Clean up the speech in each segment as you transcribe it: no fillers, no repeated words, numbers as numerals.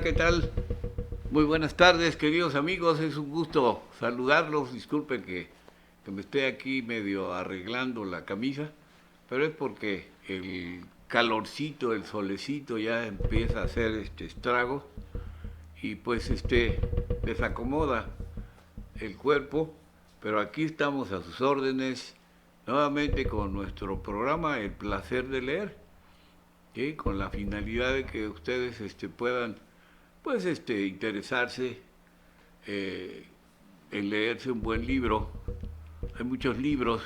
Hola, ¿qué tal? Muy buenas tardes, queridos amigos. Es un gusto saludarlos. Disculpen que me esté aquí medio arreglando la camisa, pero es porque el calorcito, el solecito ya empieza a hacer estragos y pues desacomoda el cuerpo, pero aquí estamos a sus órdenes nuevamente con nuestro programa El placer de leer, ¿sí? Con la finalidad de que ustedes puedan pues interesarse eh, en leerse un buen libro. Hay muchos libros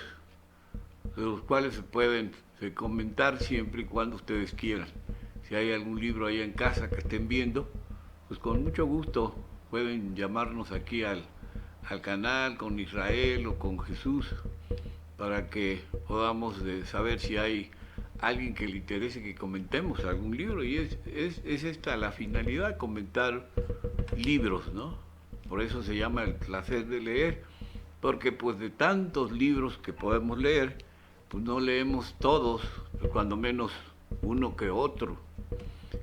de los cuales se pueden comentar siempre y cuando ustedes quieran. Si hay algún libro ahí en casa que estén viendo, pues con mucho gusto pueden llamarnos aquí al canal con Israel o con Jesús para que podamos saber si hay alguien que le interese que comentemos algún libro. Y es esta la finalidad, comentar libros, ¿no? Por eso se llama el placer de leer, porque pues de tantos libros que podemos leer, pues no leemos todos, cuando menos uno que otro,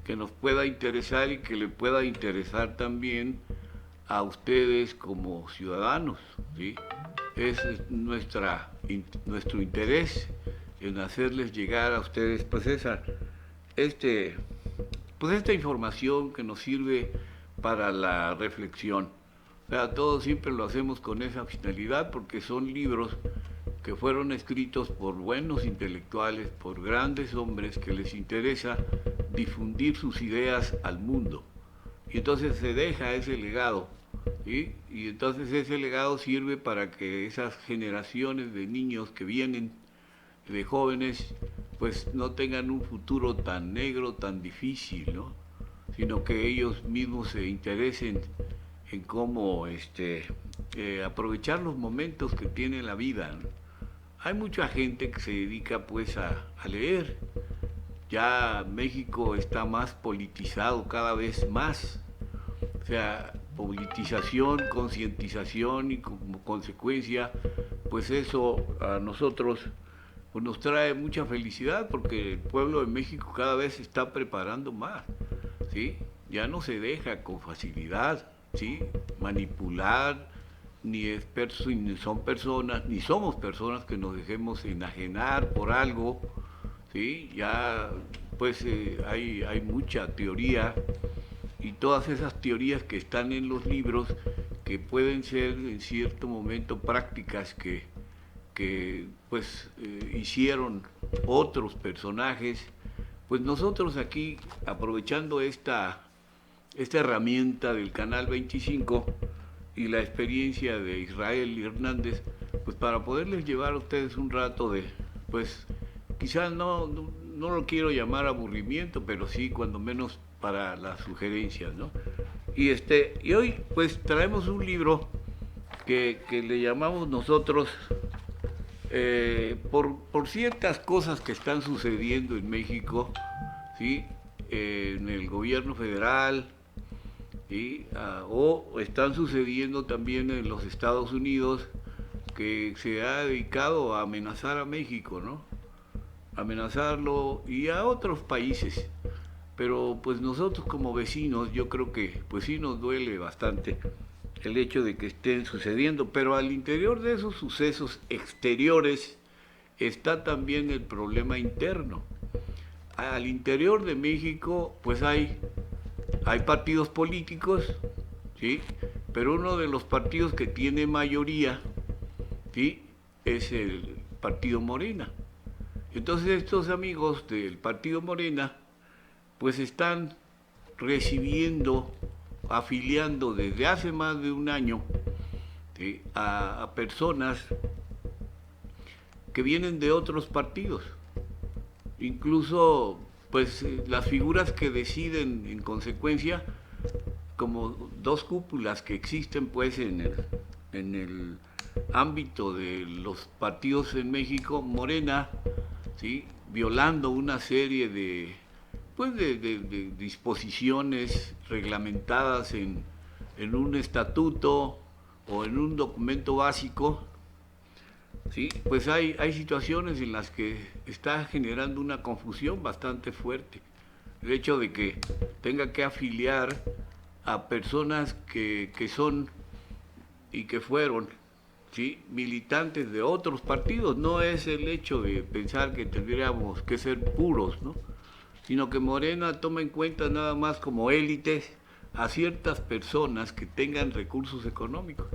que nos pueda interesar y que le pueda interesar también a ustedes como ciudadanos, ¿sí? Es nuestro interés en hacerles llegar a ustedes pues este, esta información que nos sirve para la reflexión. O sea, todos siempre lo hacemos con esa finalidad porque son libros que fueron escritos por buenos intelectuales, por grandes hombres que les interesa difundir sus ideas al mundo. Y entonces se deja ese legado, ¿sí? Y entonces ese legado sirve para que esas generaciones de niños que vienen, de jóvenes, pues no tengan un futuro tan negro, tan difícil, ¿no? Sino que ellos mismos se interesen en cómo aprovechar los momentos que tiene la vida, ¿no? Hay mucha gente que se dedica pues a leer. Ya México está más politizado cada vez más. O sea, politización, concientización y como consecuencia, pues eso a nosotros pues nos trae mucha felicidad porque el pueblo de México cada vez se está preparando más, ¿sí? Ya no se deja con facilidad, ¿sí? Manipular, ni son personas, ni somos personas que nos dejemos enajenar por algo, ¿sí? Ya pues hay mucha teoría y todas esas teorías que están en los libros que pueden ser en cierto momento prácticas que pues hicieron otros personajes, pues nosotros aquí aprovechando esta herramienta del Canal 25 y la experiencia de Israel y Hernández, pues para poderles llevar a ustedes un rato de, pues quizás no lo quiero llamar aburrimiento, pero sí cuando menos para las sugerencias, ¿no? Y hoy pues traemos un libro que le llamamos nosotros por ciertas cosas que están sucediendo en México, ¿sí? En el gobierno federal, ¿sí? O están sucediendo también en los Estados Unidos, que se ha dedicado a amenazar a México, ¿no? Amenazarlo y a otros países. Pero pues nosotros como vecinos yo creo que pues sí nos duele bastante el hecho de que estén sucediendo, pero al interior de esos sucesos exteriores está también el problema interno. Al interior de México pues hay partidos políticos, ¿sí? Pero uno de los partidos que tiene mayoría, ¿sí? Es el partido Morena. Entonces estos amigos del partido Morena pues están recibiendo, afiliando desde hace más de un año, ¿sí? A personas que vienen de otros partidos. Incluso pues las figuras que deciden en consecuencia, como dos cúpulas que existen pues en el ámbito de los partidos en México, Morena, ¿sí? Violando una serie de disposiciones reglamentadas en un estatuto o en un documento básico, ¿sí? Pues hay situaciones en las que está generando una confusión bastante fuerte. el hecho de que tenga que afiliar a personas que son y que fueron, ¿sí?, militantes de otros partidos. No es el hecho de pensar que tendríamos que ser puros, ¿no?, sino que Morena toma en cuenta nada más como élites a ciertas personas que tengan recursos económicos.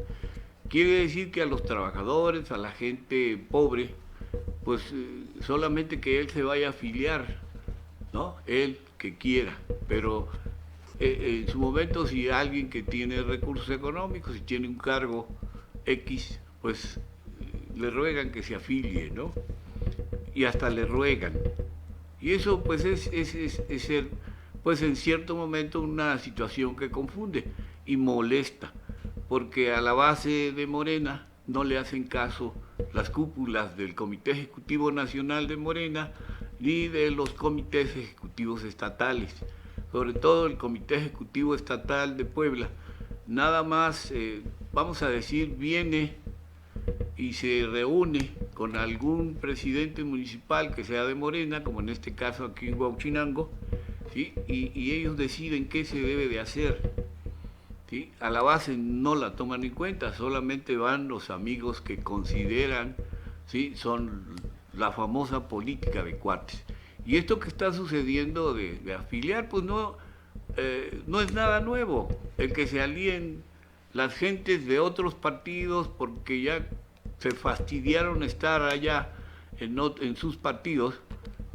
Quiere decir que a los trabajadores, a la gente pobre, pues solamente que él se vaya a afiliar, ¿no?, él que quiera, pero en su momento si alguien que tiene recursos económicos, si tiene un cargo X, pues le ruegan que se afilie, ¿no? Y hasta le ruegan. Y eso pues es ser, pues en cierto momento una situación que confunde y molesta, porque a la base de Morena no le hacen caso las cúpulas del Comité Ejecutivo Nacional de Morena ni de los comités ejecutivos estatales, sobre todo el Comité Ejecutivo Estatal de Puebla. Nada más, vamos a decir, viene y se reúne con algún presidente municipal que sea de Morena, como en este caso aquí en Huauchinango, ¿sí?, y ellos deciden qué se debe de hacer, ¿sí? A la base no la toman en cuenta, solamente van los amigos que consideran, ¿sí?, son la famosa política de cuates. Y esto que está sucediendo de afiliar, pues no es nada nuevo. El que se alíen las gentes de otros partidos porque ya se fastidiaron estar allá en sus partidos,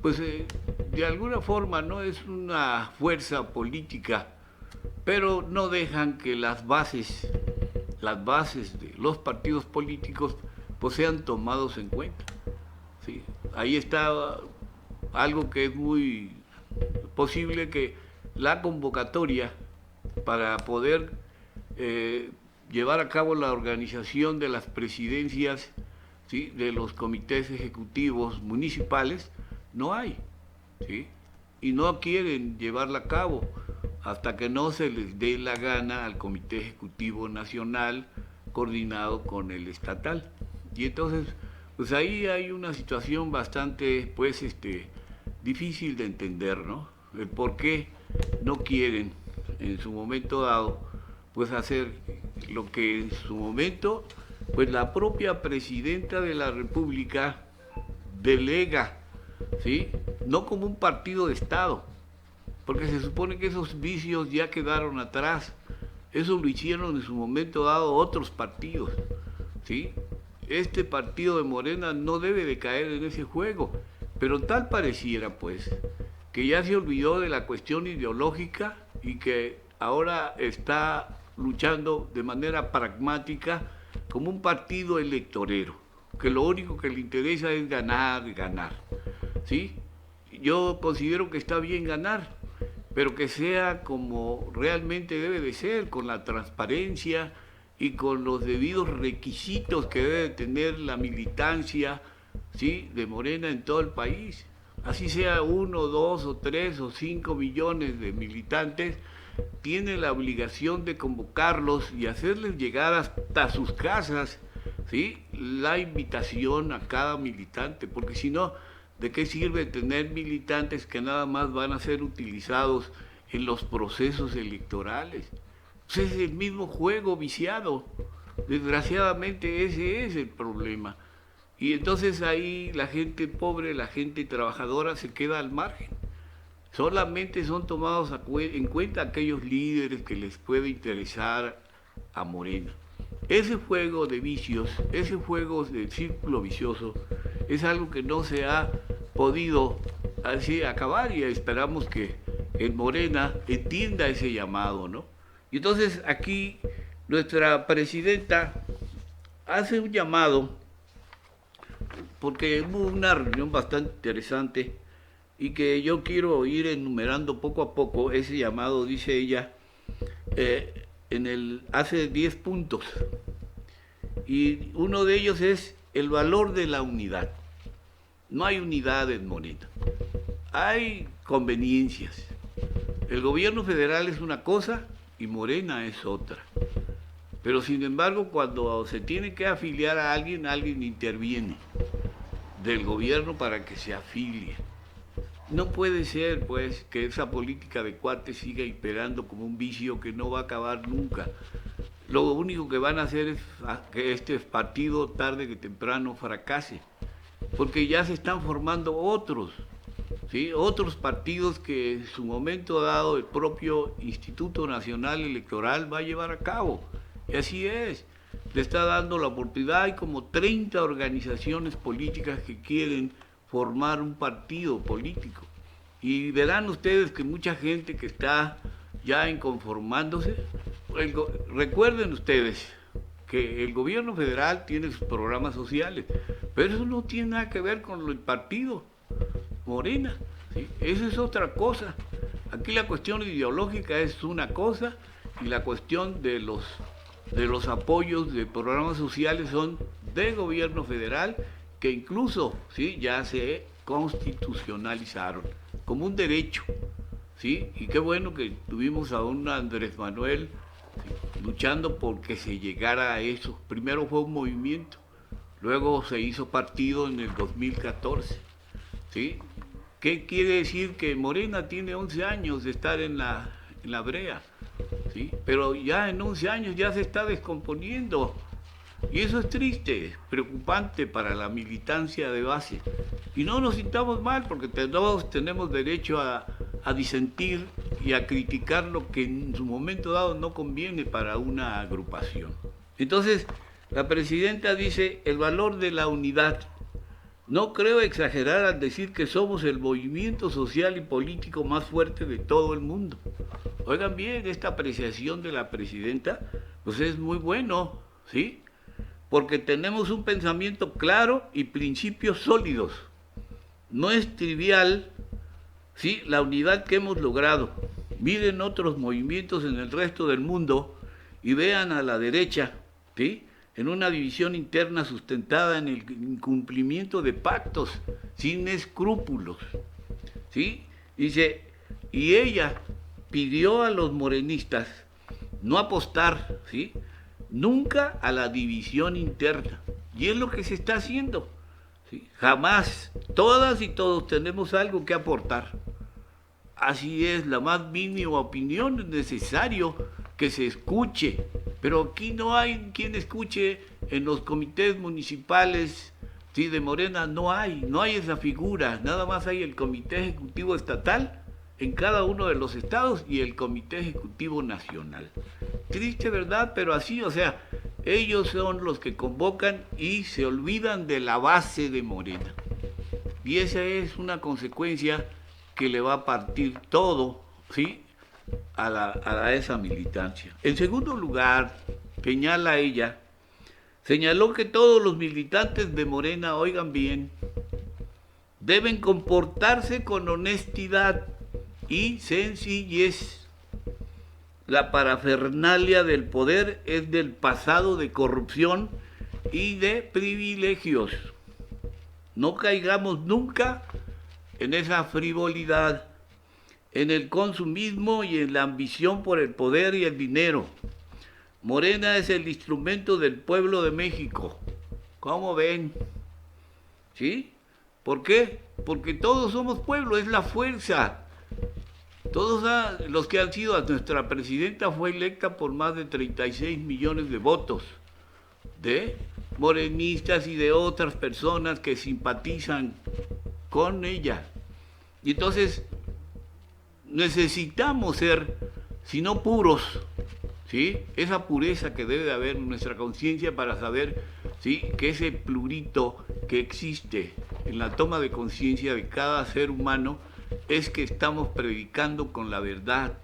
pues de alguna forma no es una fuerza política, pero no dejan que las bases de los partidos políticos pues sean tomados en cuenta, ¿sí? Ahí está algo que es muy posible, que la convocatoria para poder llevar a cabo la organización de las presidencias, ¿sí?, de los comités ejecutivos municipales, no hay, ¿sí?, y no quieren llevarla a cabo hasta que no se les dé la gana al Comité Ejecutivo Nacional coordinado con el estatal. Y entonces, pues ahí hay una situación bastante, pues, difícil de entender, ¿no? El por qué no quieren en su momento dado, pues, hacer lo que en su momento, pues, la propia presidenta de la República delega, ¿sí?, no como un partido de Estado, porque se supone que esos vicios ya quedaron atrás. Eso lo hicieron en su momento dado otros partidos, ¿sí? Este partido de Morena no debe de caer en ese juego, pero tal pareciera, pues, que ya se olvidó de la cuestión ideológica y que ahora está luchando de manera pragmática como un partido electorero, que lo único que le interesa es ganar, ganar, ¿sí? Yo considero que está bien ganar, pero que sea como realmente debe de ser, con la transparencia y con los debidos requisitos que debe tener la militancia, ¿sí?, de Morena en todo el país. Así sea 1, 2 o 3 o 5 millones de militantes, tiene la obligación de convocarlos y hacerles llegar hasta sus casas, ¿sí?, la invitación a cada militante, porque si no, ¿de qué sirve tener militantes que nada más van a ser utilizados en los procesos electorales? Pues es el mismo juego viciado. Desgraciadamente ese es el problema. Y entonces ahí la gente pobre, la gente trabajadora se queda al margen. Solamente son tomados en cuenta aquellos líderes que les puede interesar a Morena. Ese juego de vicios, ese juego de círculo vicioso, es algo que no se ha podido así acabar, y esperamos que en Morena entienda ese llamado, ¿no? Y entonces aquí nuestra presidenta hace un llamado, porque hubo una reunión bastante interesante y que yo quiero ir enumerando poco a poco. Ese llamado, dice ella, hace 10 puntos, y uno de ellos es el valor de la unidad. No hay unidad en Morena, hay conveniencias. El gobierno federal es una cosa y Morena es otra. Pero sin embargo, cuando se tiene que afiliar a alguien, alguien interviene del gobierno para que se afilie. No puede ser, pues, que esa política de cuates siga imperando como un vicio que no va a acabar nunca. Lo único que van a hacer es que este partido tarde que temprano fracase, porque ya se están formando otros, ¿sí? Otros partidos que en su momento dado el propio Instituto Nacional Electoral va a llevar a cabo. Y así es, le está dando la oportunidad. Hay como 30 organizaciones políticas que quieren formar un partido político. Y verán ustedes que mucha gente que está ya inconformándose, recuerden ustedes que el gobierno federal tiene sus programas sociales, pero eso no tiene nada que ver con el partido Morena, ¿sí? Eso es otra cosa. Aquí la cuestión ideológica es una cosa y la cuestión de los apoyos de programas sociales son del gobierno federal, que incluso, ¿sí?, ya se constitucionalizaron como un derecho, ¿sí? Y qué bueno que tuvimos a un Andrés Manuel, ¿sí?, luchando por que se llegara a eso. Primero fue un movimiento, luego se hizo partido en el 2014, ¿sí? ¿Qué quiere decir? Que Morena tiene 11 años de estar en la brea, ¿sí? Pero ya en 11 años ya se está descomponiendo. Y eso es triste, preocupante para la militancia de base. Y no nos sintamos mal, porque todos tenemos derecho a disentir y a criticar lo que en su momento dado no conviene para una agrupación. Entonces, la presidenta dice el valor de la unidad. No creo exagerar al decir que somos el movimiento social y político más fuerte de todo el mundo. Oigan bien, esta apreciación de la presidenta, pues es muy bueno, ¿sí? Porque tenemos un pensamiento claro y principios sólidos. No es trivial, ¿sí?, la unidad que hemos logrado. Miren otros movimientos en el resto del mundo y vean a la derecha, ¿sí?, en una división interna sustentada en el incumplimiento de pactos, sin escrúpulos, ¿sí? Dice, y ella pidió a los morenistas no apostar, ¿sí?, nunca a la división interna. Y es lo que se está haciendo, ¿sí? Jamás, todas y todos tenemos algo que aportar. Así es, la más mínima opinión es necesario que se escuche, pero aquí no hay quien escuche. En los comités municipales, ¿sí?, de Morena no hay esa figura, nada más hay el comité ejecutivo estatal en cada uno de los estados y el comité ejecutivo nacional. Triste, ¿verdad? Pero así, o sea, ellos son los que convocan y se olvidan de la base de Morena. Y esa es una consecuencia que le va a partir todo, ¿sí?, a esa militancia. En segundo lugar, señaló que todos los militantes de Morena, oigan bien, deben comportarse con honestidad y sencillez. La parafernalia del poder es del pasado de corrupción y de privilegios. No caigamos nunca en esa frivolidad, en el consumismo y en la ambición por el poder y el dinero. Morena es el instrumento del pueblo de México. ¿Cómo ven? ¿Sí? ¿Por qué? Porque todos somos pueblo, es la fuerza. Todos los que han sido, nuestra presidenta fue electa por más de 36 millones de votos de morenistas y de otras personas que simpatizan con ella. Y entonces necesitamos ser, si no puros, ¿sí?, esa pureza que debe de haber en nuestra conciencia para saber, ¿sí?, que ese plurito que existe en la toma de conciencia de cada ser humano es que estamos predicando con la verdad,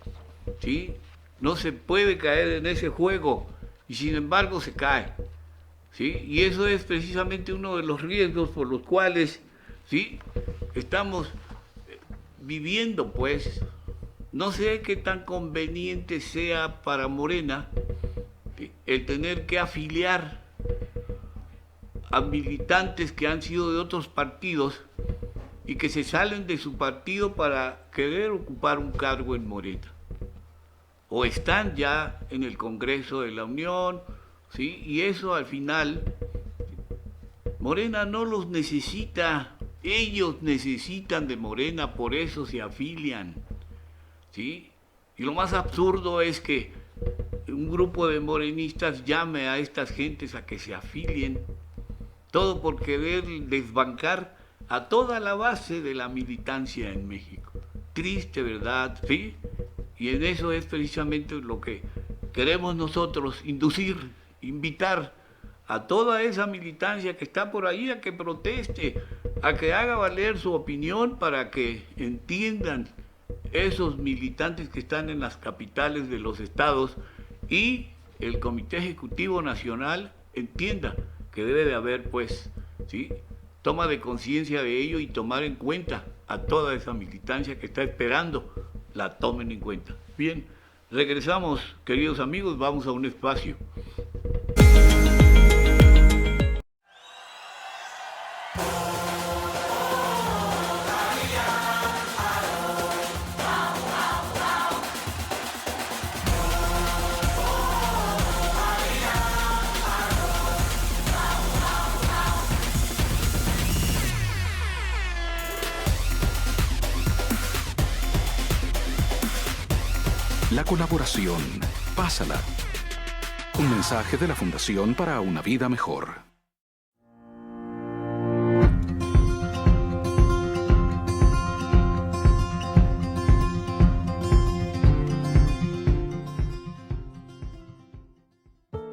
¿sí? No se puede caer en ese juego y sin embargo se cae, ¿sí? Y eso es precisamente uno de los riesgos por los cuales, ¿sí?, estamos viviendo, pues. No sé qué tan conveniente sea para Morena el tener que afiliar a militantes que han sido de otros partidos y que se salen de su partido para querer ocupar un cargo en Morena. O están ya en el Congreso de la Unión, ¿sí? Y eso al final, Morena no los necesita. Ellos necesitan de Morena, por eso se afilian, ¿sí? Y lo más absurdo es que un grupo de morenistas llame a estas gentes a que se afilien, todo por querer desbancar a toda la base de la militancia en México. Triste, ¿verdad? ¿Sí? Y en eso es precisamente lo que queremos nosotros, inducir, invitar a toda esa militancia que está por ahí a que proteste, a que haga valer su opinión para que entiendan esos militantes que están en las capitales de los estados y el Comité Ejecutivo Nacional entienda que debe de haber, pues, ¿sí?, toma de conciencia de ello y tomar en cuenta a toda esa militancia que está esperando la tomen en cuenta. Bien, regresamos, queridos amigos, vamos a un espacio. La colaboración. Pásala. Un mensaje de la Fundación para una Vida Mejor.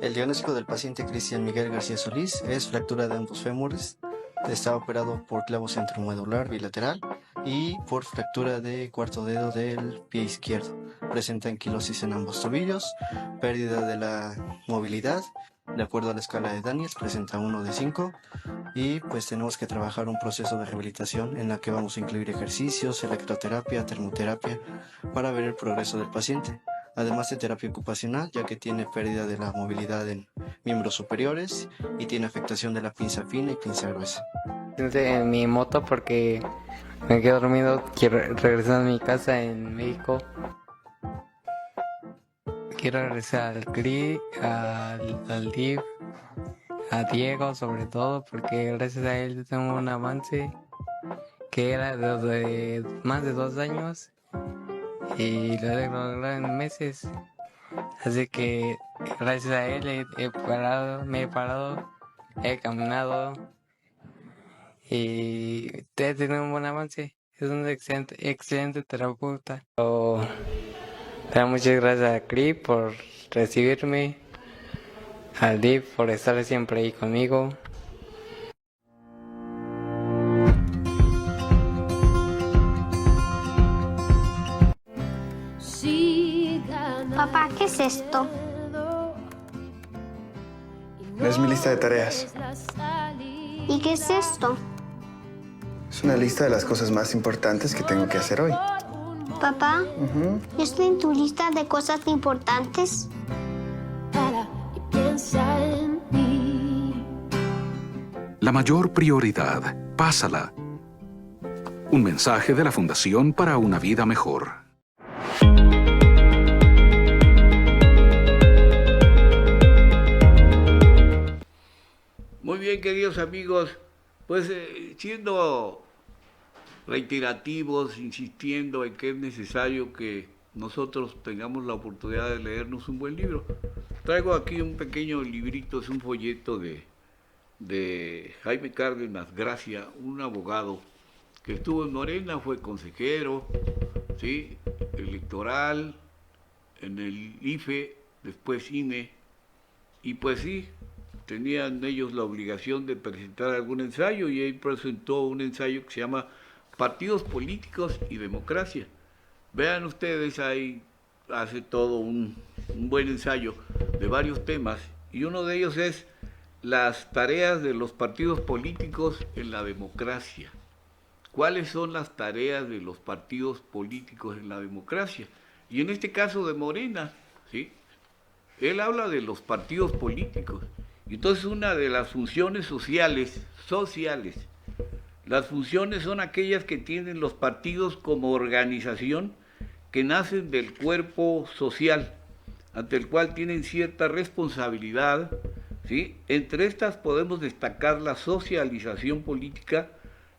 El diagnóstico del paciente Cristian Miguel García Solís es fractura de ambos fémures. Está operado por clavo centromedular bilateral y por fractura de cuarto dedo del pie izquierdo. Presenta anquilosis en ambos tobillos, pérdida de la movilidad. De acuerdo a la escala de Daniels, presenta 1 de 5 y pues tenemos que trabajar un proceso de rehabilitación en la que vamos a incluir ejercicios, electroterapia, termoterapia para ver el progreso del paciente. Además de terapia ocupacional, ya que tiene pérdida de la movilidad en miembros superiores y tiene afectación de la pinza fina y pinza gruesa. En mi moto porque me quedo dormido, quiero regresar a mi casa en México. Quiero regresar al CRI, al DIF, a Diego sobre todo, porque gracias a él tengo un avance que era de más de 2 años y lo he logrado en meses. Así que gracias a él me he parado, he caminado y he tenido un buen avance. Es un excelente terapeuta. Pero muchas gracias a CRI por recibirme, al DIF por estar siempre ahí conmigo. Papá, ¿qué es esto? Es mi lista de tareas. ¿Y qué es esto? Es una lista de las cosas más importantes que tengo que hacer hoy. Papá, ¿estoy en tu lista de cosas importantes? La mayor prioridad. Pásala. Un mensaje de la Fundación para una Vida Mejor. Muy bien, queridos amigos, pues siendo reiterativos, insistiendo en que es necesario que nosotros tengamos la oportunidad de leernos un buen libro. Traigo aquí un pequeño librito, es un folleto de Jaime Cárdenas Gracia, un abogado que estuvo en Morena, fue consejero, ¿sí?, electoral, en el IFE, después INE, y pues sí, tenían ellos la obligación de presentar algún ensayo y él presentó un ensayo que se llama Partidos Políticos y Democracia. Vean ustedes, ahí hace todo un buen ensayo de varios temas y uno de ellos es las tareas de los partidos políticos en la democracia. ¿Cuáles son las tareas de los partidos políticos en la democracia? Y en este caso de Morena, ¿sí?, él habla de los partidos políticos. Y entonces una de las funciones sociales, las funciones son aquellas que tienen los partidos como organización que nacen del cuerpo social, ante el cual tienen cierta responsabilidad, ¿sí? Entre estas podemos destacar la socialización política,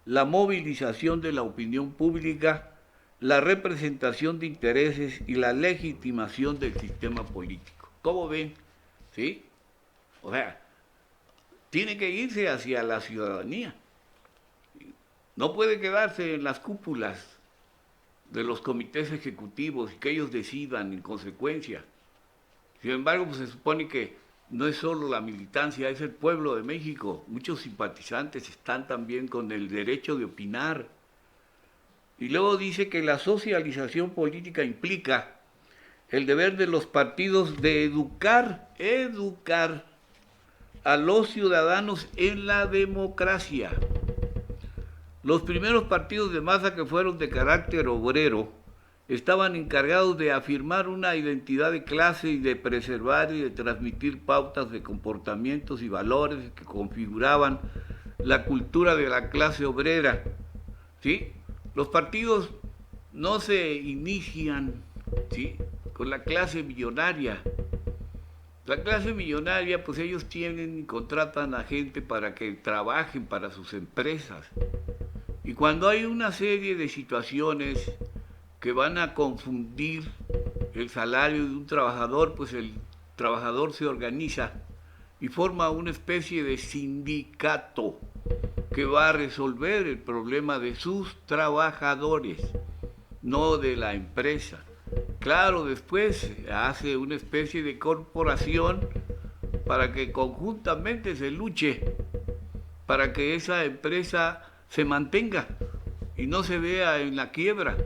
la movilización de la opinión pública, la representación de intereses y la legitimación del sistema político. ¿Cómo ven? ¿Sí? O sea, tiene que irse hacia la ciudadanía. No puede quedarse en las cúpulas de los comités ejecutivos y que ellos decidan en consecuencia. Sin embargo, pues se supone que no es solo la militancia, es el pueblo de México. Muchos simpatizantes están también con el derecho de opinar. Y luego dice que la socialización política implica el deber de los partidos de educar a los ciudadanos en la democracia. Los primeros partidos de masa, que fueron de carácter obrero, estaban encargados de afirmar una identidad de clase y de preservar y de transmitir pautas de comportamientos y valores que configuraban la cultura de la clase obrera. ¿Sí? Los partidos no se inician, ¿sí?, con la clase millonaria. La clase millonaria, pues ellos tienen y contratan a gente para que trabajen para sus empresas. Y cuando hay una serie de situaciones que van a confundir el salario de un trabajador, pues el trabajador se organiza y forma una especie de sindicato que va a resolver el problema de sus trabajadores, no de la empresa. Claro, después hace una especie de corporación para que conjuntamente se luche para que esa empresa se mantenga y no se vea en la quiebra.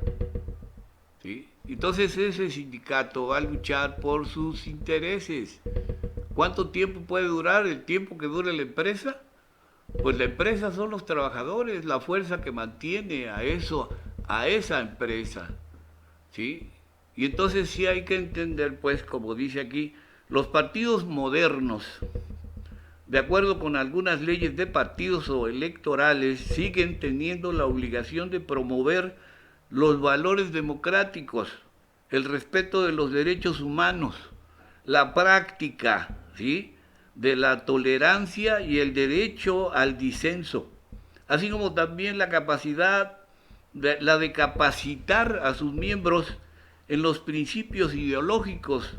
¿Sí? Entonces ese sindicato va a luchar por sus intereses. ¿Cuánto tiempo puede durar? ¿El tiempo que dure la empresa? Pues la empresa son los trabajadores, la fuerza que mantiene a esa empresa. ¿Sí? Y entonces sí hay que entender, pues, como dice aquí, los partidos modernos, de acuerdo con algunas leyes de partidos o electorales, siguen teniendo la obligación de promover los valores democráticos, el respeto de los derechos humanos, la práctica, ¿sí?, de la tolerancia y el derecho al disenso, así como también la de capacitar a sus miembros en los principios ideológicos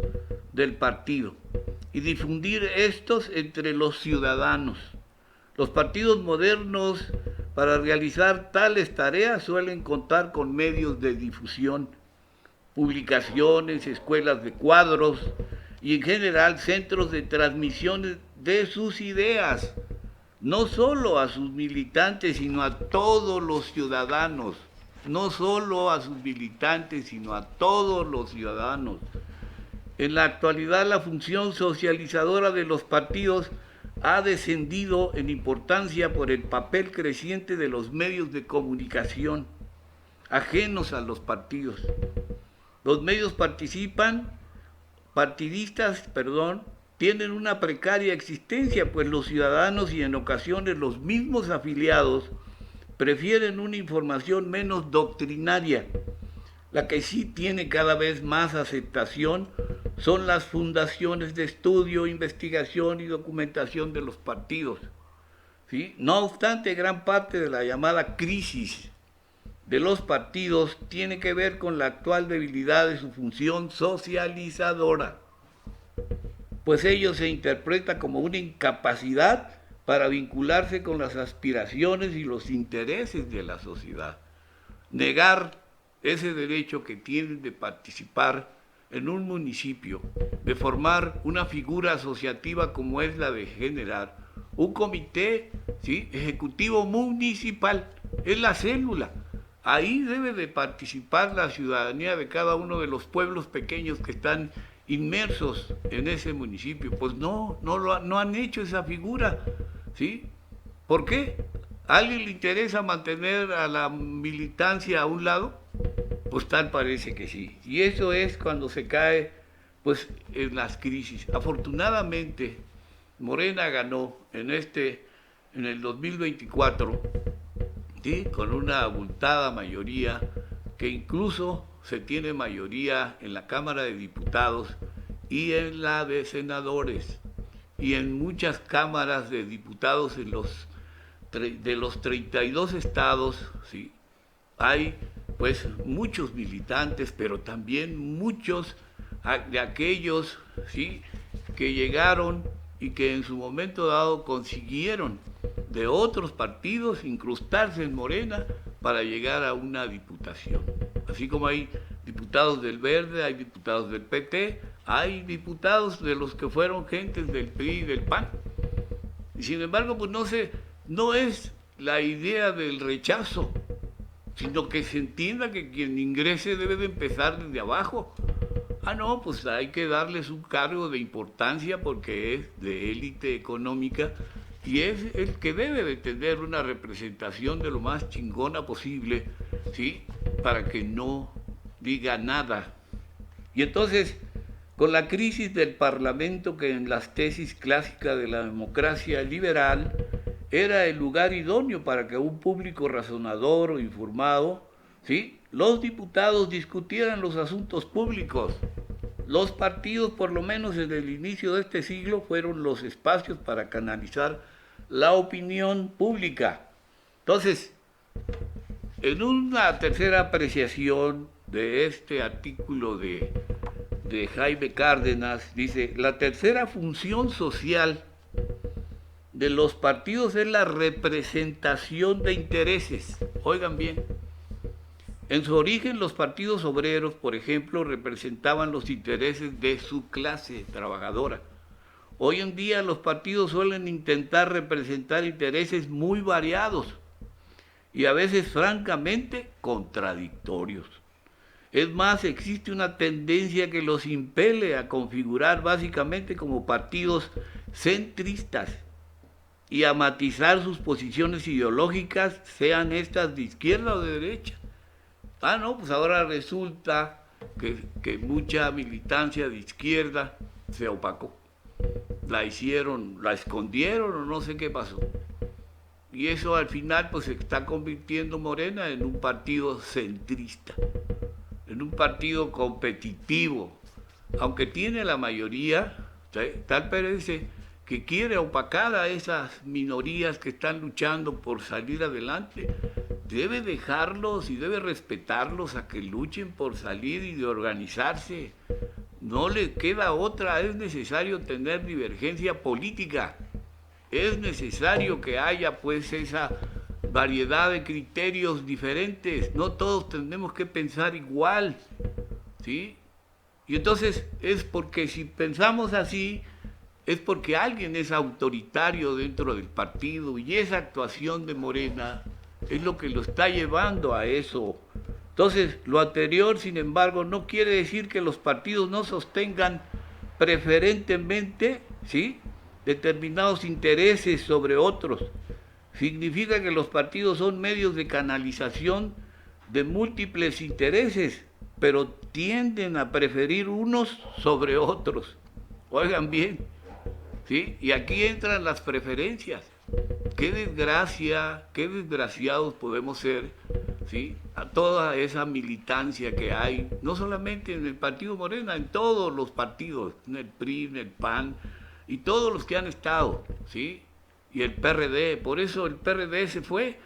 del partido y difundir estos entre los ciudadanos. Los partidos modernos, para realizar tales tareas, suelen contar con medios de difusión, publicaciones, escuelas de cuadros y en general centros de transmisión de sus ideas, no solo a sus militantes, sino a todos los ciudadanos. No solo a sus militantes, sino a todos los ciudadanos. En la actualidad, la función socializadora de los partidos ha descendido en importancia por el papel creciente de los medios de comunicación ajenos a los partidos. Los medios partidistas, tienen una precaria existencia, pues los ciudadanos y en ocasiones los mismos afiliados prefieren una información menos doctrinaria. La que sí tiene cada vez más aceptación son las fundaciones de estudio, investigación y documentación de los partidos. ¿Sí? No obstante, gran parte de la llamada crisis de los partidos tiene que ver con la actual debilidad de su función socializadora, pues ello se interpreta como una incapacidad para vincularse con las aspiraciones y los intereses de la sociedad. Negar ese derecho que tienen de participar en un municipio, de formar una figura asociativa como es la de generar un comité, ¿sí?, ejecutivo municipal, es la célula. Ahí debe de participar la ciudadanía de cada uno de los pueblos pequeños que están inmersos en ese municipio. Pues no han hecho esa figura, ¿sí? ¿Por qué? ¿A alguien le interesa mantener a la militancia a un lado? Pues tal parece que sí. Y eso es cuando se cae, pues, en las crisis. Afortunadamente, Morena ganó en el 2024, ¿sí?, con una abultada mayoría, que incluso se tiene mayoría en la Cámara de Diputados y en la de senadores, y en muchas cámaras de diputados en los de los 32 estados, ¿sí? Hay pues muchos militantes, pero también muchos de aquellos, ¿sí?, que llegaron y que en su momento dado consiguieron de otros partidos incrustarse en Morena para llegar a una diputación. Así como hay diputados del Verde, hay diputados del PT, hay diputados de los que fueron gentes del PRI y del PAN. Y sin embargo, pues no es la idea del rechazo, sino que se entienda que quien ingrese debe de empezar desde abajo. No, pues hay que darles un cargo de importancia porque es de élite económica y es el que debe de tener una representación de lo más chingona posible, ¿sí?, para que no diga nada. Y entonces, con la crisis del Parlamento, que en las tesis clásicas de la democracia liberal era el lugar idóneo para que un público razonador o informado, ¿sí?, los diputados discutieran los asuntos públicos. Los partidos, por lo menos desde el inicio de este siglo, fueron los espacios para canalizar la opinión pública. Entonces, en una tercera apreciación de este artículo de Jaime Cárdenas, dice: la tercera función social de los partidos es la representación de intereses. Oigan bien, en su origen los partidos obreros, por ejemplo, representaban los intereses de su clase trabajadora. Hoy en día los partidos suelen intentar representar intereses muy variados y a veces francamente contradictorios. Es más, existe una tendencia que los impele a configurar básicamente como partidos centristas y a matizar sus posiciones ideológicas, sean estas de izquierda o de derecha. Pues ahora resulta que mucha militancia de izquierda se opacó. La escondieron o no sé qué pasó. Y eso al final pues se está convirtiendo Morena en un partido centrista, en un partido competitivo, aunque tiene la mayoría, tal parece que quiere opacar a esas minorías que están luchando por salir adelante. Debe dejarlos y debe respetarlos a que luchen por salir y de organizarse. No le queda otra, es necesario tener divergencia política. Es necesario que haya pues esa variedad de criterios diferentes. No todos tenemos que pensar igual, ¿sí? Y entonces es porque si pensamos así, es porque alguien es autoritario dentro del partido y esa actuación de Morena es lo que lo está llevando a eso. Entonces, lo anterior, sin embargo, no quiere decir que los partidos no sostengan preferentemente, ¿sí?, determinados intereses sobre otros. Significa que los partidos son medios de canalización de múltiples intereses, pero tienden a preferir unos sobre otros. Oigan bien, ¿sí? Y aquí entran las preferencias. Qué desgracia, qué desgraciados podemos ser, ¿sí?, a toda esa militancia que hay, no solamente en el Partido Morena, en todos los partidos, en el PRI, en el PAN, y todos los que han estado, ¿sí?, y el PRD. Por eso el PRD se fue,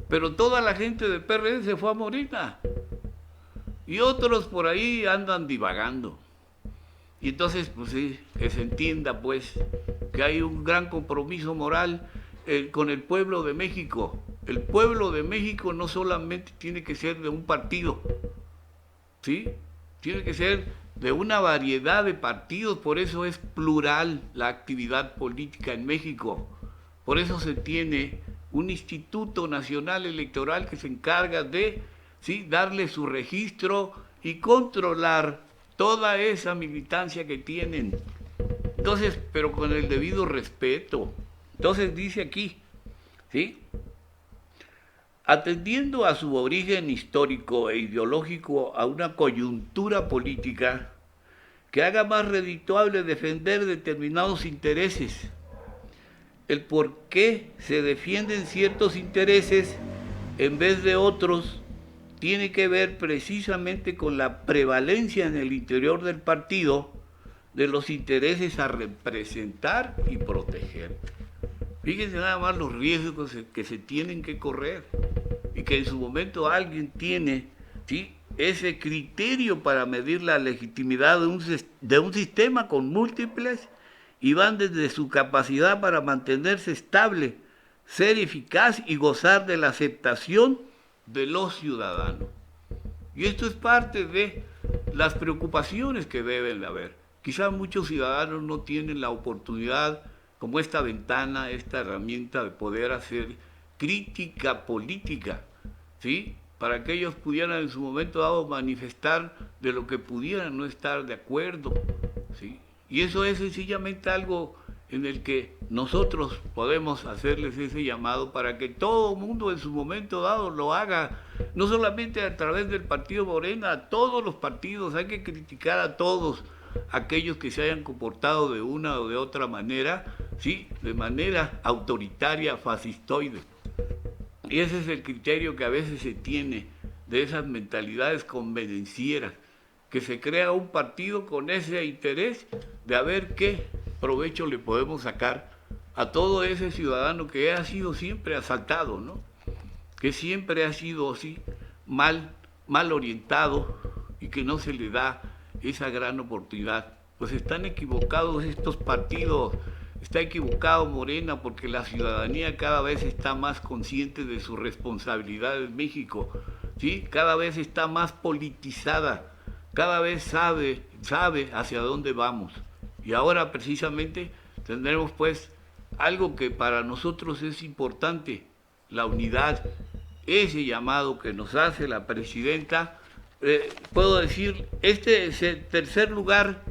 pero toda la gente del PRD se fue a Morena, y otros por ahí andan divagando. Y entonces, pues sí, que se entienda pues que hay un gran compromiso moral con el pueblo de México. El pueblo de México no solamente tiene que ser de un partido, ¿sí?, tiene que ser de una variedad de partidos. Por eso es plural la actividad política en México. Por eso se tiene un Instituto Nacional Electoral que se encarga de, ¿sí?, darle su registro y controlar toda esa militancia que tienen. Entonces, pero con el debido respeto. Entonces dice aquí, ¿sí?, atendiendo a su origen histórico e ideológico a una coyuntura política que haga más redituable defender determinados intereses. El por qué se defienden ciertos intereses en vez de otros tiene que ver precisamente con la prevalencia en el interior del partido de los intereses a representar y proteger. Fíjense nada más los riesgos que se tienen que correr y que en su momento alguien tiene, ¿sí?, ese criterio para medir la legitimidad de un sistema con múltiples y van desde su capacidad para mantenerse estable, ser eficaz y gozar de la aceptación de los ciudadanos. Y esto es parte de las preocupaciones que deben de haber. Quizás muchos ciudadanos no tienen la oportunidad, como esta ventana, esta herramienta de poder hacer crítica política, ¿sí?, para que ellos pudieran en su momento dado manifestar de lo que pudieran no estar de acuerdo, ¿sí? Y eso es sencillamente algo en el que nosotros podemos hacerles ese llamado para que todo el mundo en su momento dado lo haga, no solamente a través del partido Morena, a todos los partidos. Hay que criticar a todos aquellos que se hayan comportado de una o de otra manera, ¿sí?, de manera autoritaria, fascistoide. Y ese es el criterio que a veces se tiene de esas mentalidades convenencieras, que se crea un partido con ese interés de a ver qué provecho le podemos sacar a todo ese ciudadano que ha sido siempre asaltado, ¿no?, que siempre ha sido así mal orientado y que no se le da esa gran oportunidad. Pues están equivocados estos partidos. Está equivocado Morena, porque la ciudadanía cada vez está más consciente de su responsabilidad en México, ¿sí? Cada vez está más politizada, cada vez sabe hacia dónde vamos. Y ahora precisamente tendremos pues algo que para nosotros es importante, la unidad, ese llamado que nos hace la presidenta. Puedo decir, este es el tercer lugar,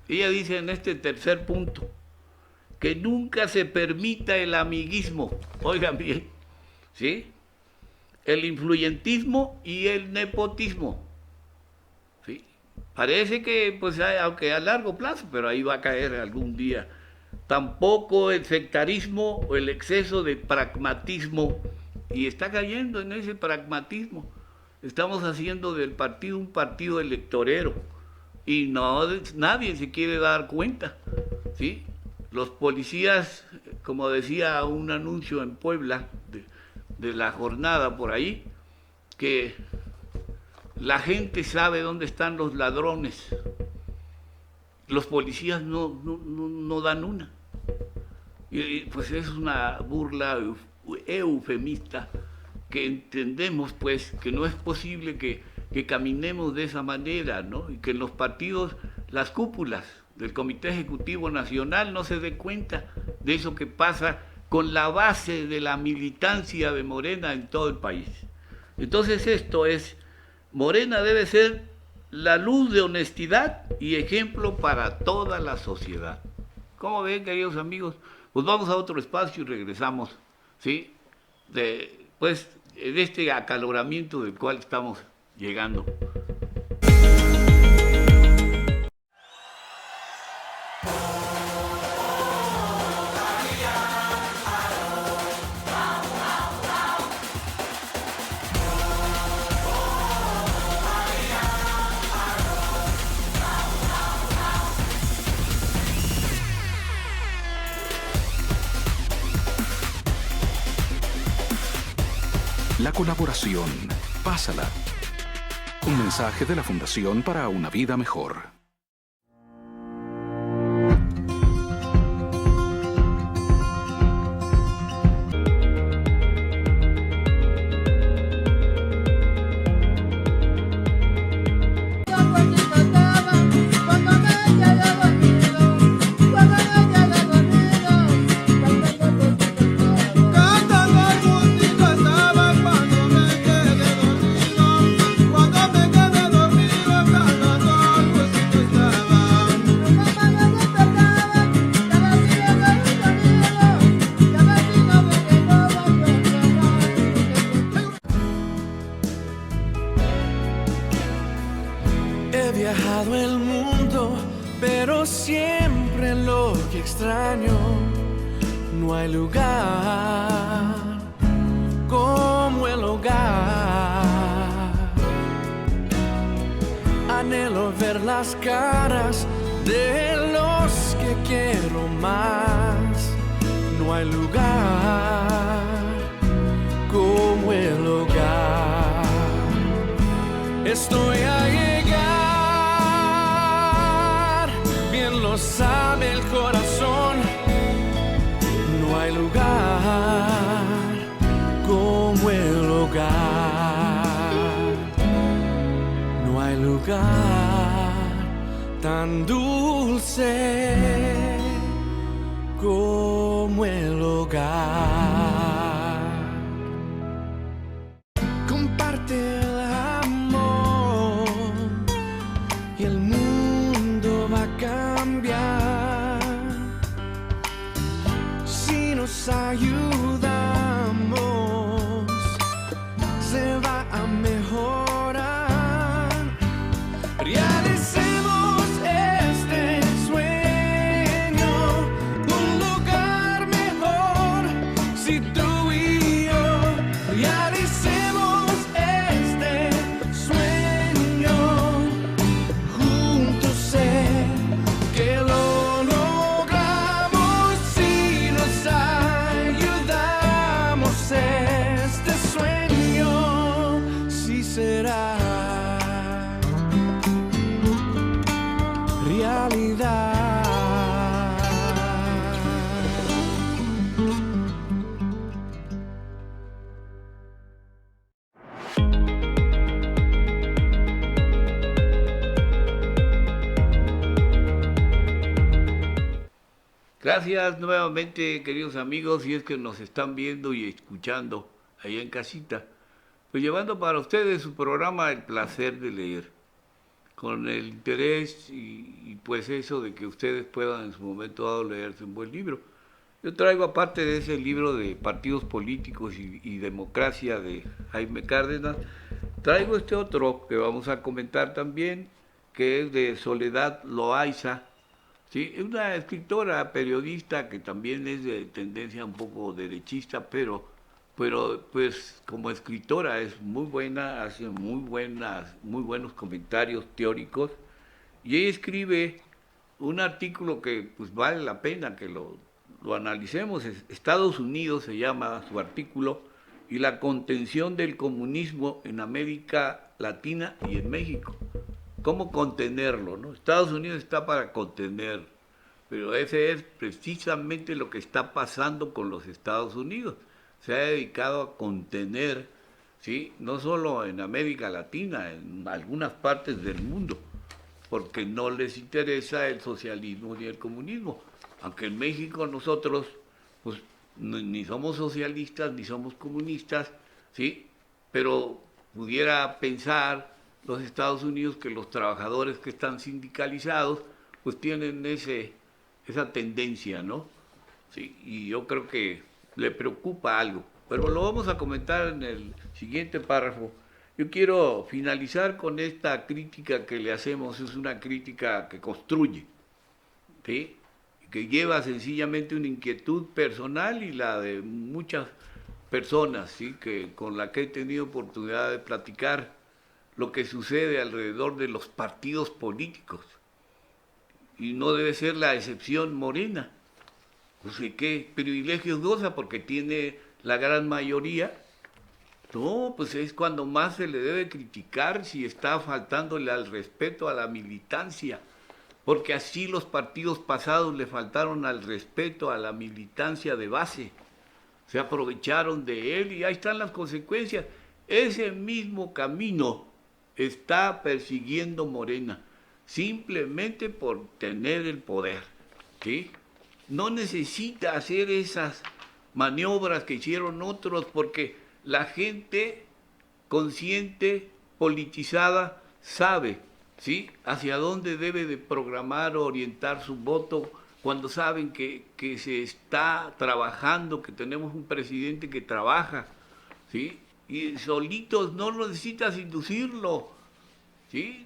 ella dice en este tercer punto, que nunca se permita el amiguismo, oigan bien, ¿sí?, el influyentismo y el nepotismo, ¿sí? Parece que, pues, aunque a largo plazo, pero ahí va a caer algún día. Tampoco el sectarismo o el exceso de pragmatismo, y está cayendo en ese pragmatismo. Estamos haciendo del partido un partido electorero, y nadie se quiere dar cuenta, ¿sí? Los policías, como decía un anuncio en Puebla de la jornada por ahí, que la gente sabe dónde están los ladrones. Los policías no dan una. Y pues es una burla eufemista, que entendemos pues que no es posible que caminemos de esa manera, ¿no? Y que en los partidos, las cúpulas del Comité Ejecutivo Nacional no se dé cuenta de eso que pasa con la base de la militancia de Morena en todo el país. Entonces esto es, Morena debe ser la luz de honestidad y ejemplo para toda la sociedad. ¿Cómo ven, queridos amigos? Pues vamos a otro espacio y regresamos, ¿sí?, de este acaloramiento del cual estamos llegando. La colaboración. Pásala. Un mensaje de la Fundación para una Vida Mejor. He viajado el mundo, pero siempre lo que extraño, no hay lugar como el hogar. Anhelo ver las caras de los que quiero más, no hay lugar como el hogar. Estoy a llegar, bien lo sabe el corazón. No hay lugar como el hogar. No hay lugar tan dulce como el hogar. Comparte el amor y el mundo va a cambiar si nos ayudamos. Se va a mejorar. Realicemos este sueño, un lugar mejor. Si tú y yo realicemos este sueño, juntos sé que lo logramos si nos ayudamos. Este sueño sí será realidad. Gracias nuevamente, queridos amigos, si es que nos están viendo y escuchando allá en casita, pues llevando para ustedes su programa El Placer de Leer, con el interés y pues eso de que ustedes puedan en su momento dado leerse un buen libro. Yo traigo, aparte de ese libro de Partidos Políticos y Democracia de Jaime Cárdenas, traigo este otro que vamos a comentar también, que es de Soledad Loaiza. Sí, es una escritora, periodista, que también es de tendencia un poco derechista, pero pues como escritora es muy buena, hace muy buenos comentarios teóricos, y ella escribe un artículo que pues vale la pena que lo analicemos. Estados Unidos se llama su artículo, y la contención del comunismo en América Latina y en México. ¿Cómo contenerlo, no? Estados Unidos está para contener, pero ese es precisamente lo que está pasando con los Estados Unidos. Se ha dedicado a contener, ¿sí?, no solo en América Latina, en algunas partes del mundo, porque no les interesa el socialismo ni el comunismo. Aunque en México nosotros pues ni somos socialistas ni somos comunistas, ¿sí?, pero pudiera pensar los Estados Unidos que los trabajadores que están sindicalizados pues tienen esa tendencia, ¿no? Sí, y yo creo que le preocupa algo, pero lo vamos a comentar en el siguiente párrafo. Yo quiero finalizar con esta crítica que le hacemos. Es una crítica que construye, ¿sí?, que lleva sencillamente una inquietud personal y la de muchas personas, ¿sí?, con la que he tenido oportunidad de platicar lo que sucede alrededor de los partidos políticos. Y no debe ser la excepción Morena. Pues ¿qué privilegios goza porque tiene la gran mayoría? No, pues es cuando más se le debe criticar si está faltándole al respeto a la militancia, porque así los partidos pasados le faltaron al respeto a la militancia de base. Se aprovecharon de él y ahí están las consecuencias. Ese mismo camino está persiguiendo Morena, simplemente por tener el poder, ¿sí? No necesita hacer esas maniobras que hicieron otros, porque la gente consciente, politizada, sabe, ¿sí?, hacia dónde debe de programar o orientar su voto cuando saben que se está trabajando, que tenemos un presidente que trabaja, ¿sí?, y solitos no lo necesitas inducirlo, ¿sí?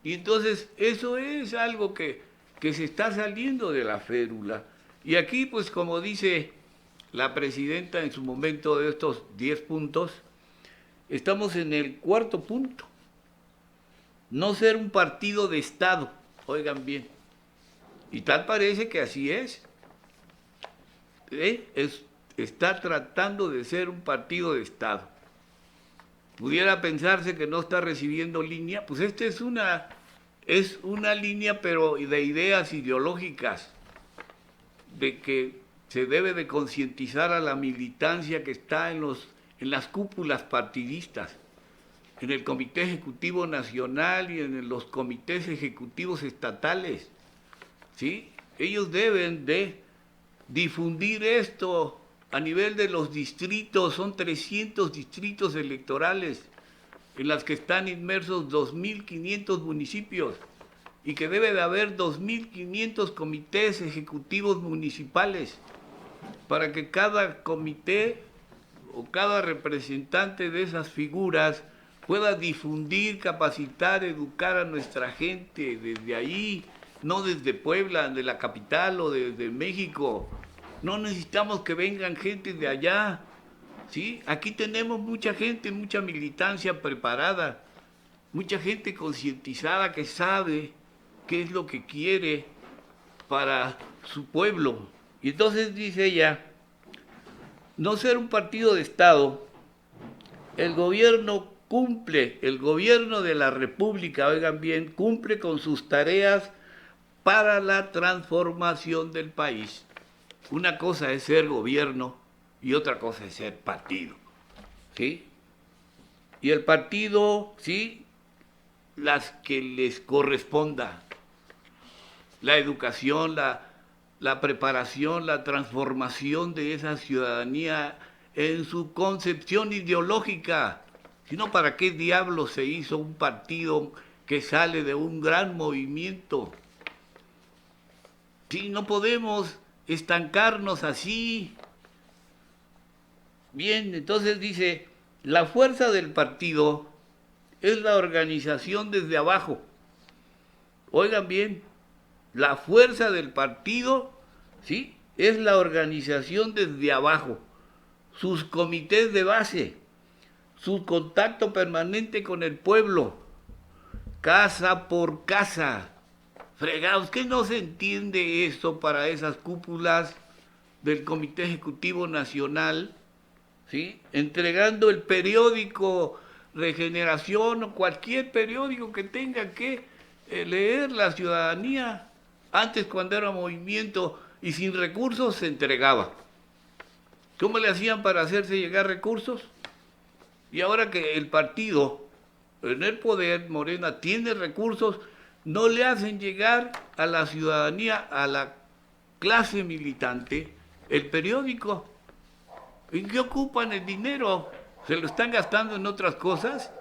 Y entonces eso es algo que se está saliendo de la férula. Y aquí, pues como dice la presidenta en su momento de estos 10 puntos, estamos en el cuarto punto. No ser un partido de Estado, oigan bien. Y tal parece que así es. está tratando de ser un partido de Estado. Pudiera pensarse que no está recibiendo línea, pues esta es una línea, pero de ideas ideológicas, de que se debe de concientizar a la militancia que está en las cúpulas partidistas, en el Comité Ejecutivo Nacional y en los comités ejecutivos estatales, ¿sí? Ellos deben de difundir esto a nivel de los distritos. Son 300 distritos electorales en las que están inmersos 2.500 municipios y que debe de haber 2.500 comités ejecutivos municipales para que cada comité o cada representante de esas figuras pueda difundir, capacitar, educar a nuestra gente desde ahí, no desde Puebla, de la capital o desde México. No necesitamos que vengan gente de allá, ¿sí? Aquí tenemos mucha gente, mucha militancia preparada, mucha gente concientizada que sabe qué es lo que quiere para su pueblo. Y entonces dice ella, no ser un partido de Estado, el gobierno de la República, oigan bien, cumple con sus tareas para la transformación del país. Una cosa es ser gobierno y otra cosa es ser partido, ¿sí? Y el partido, ¿sí?, las que les corresponda, la educación, la preparación, la transformación de esa ciudadanía en su concepción ideológica. Si no, ¿para qué diablos se hizo un partido que sale de un gran movimiento? Sí, no podemos estancarnos así. Bien, entonces dice, la fuerza del partido es la organización desde abajo. Oigan bien, la fuerza del partido, ¿sí?, es la organización desde abajo, sus comités de base, su contacto permanente con el pueblo, casa por casa. Fregados, ¿qué no se entiende esto para esas cúpulas del Comité Ejecutivo Nacional? ¿Sí? Entregando el periódico Regeneración o cualquier periódico que tenga que leer la ciudadanía. Antes, cuando era movimiento y sin recursos, se entregaba. ¿Cómo le hacían para hacerse llegar recursos? Y ahora que el partido en el poder, Morena, tiene recursos, no le hacen llegar a la ciudadanía, a la clase militante, el periódico. ¿En qué ocupan el dinero? ¿Se lo están gastando en otras cosas?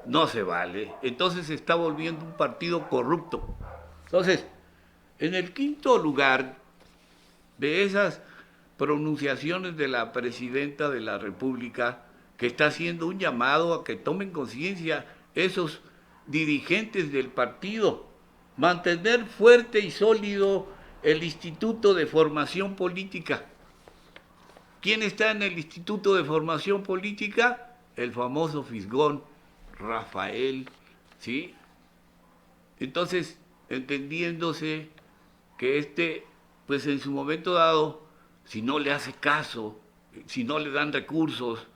No se vale. Entonces se está volviendo un partido corrupto. Entonces, en el quinto lugar de esas pronunciaciones de la presidenta de la República, que está haciendo un llamado a que tomen conciencia esos dirigentes del partido, mantener fuerte y sólido el Instituto de Formación Política. ¿Quién está en el Instituto de Formación Política? El famoso fisgón Rafael, ¿sí? Entonces, entendiéndose que pues en su momento dado, si no le hace caso, si no le dan recursos,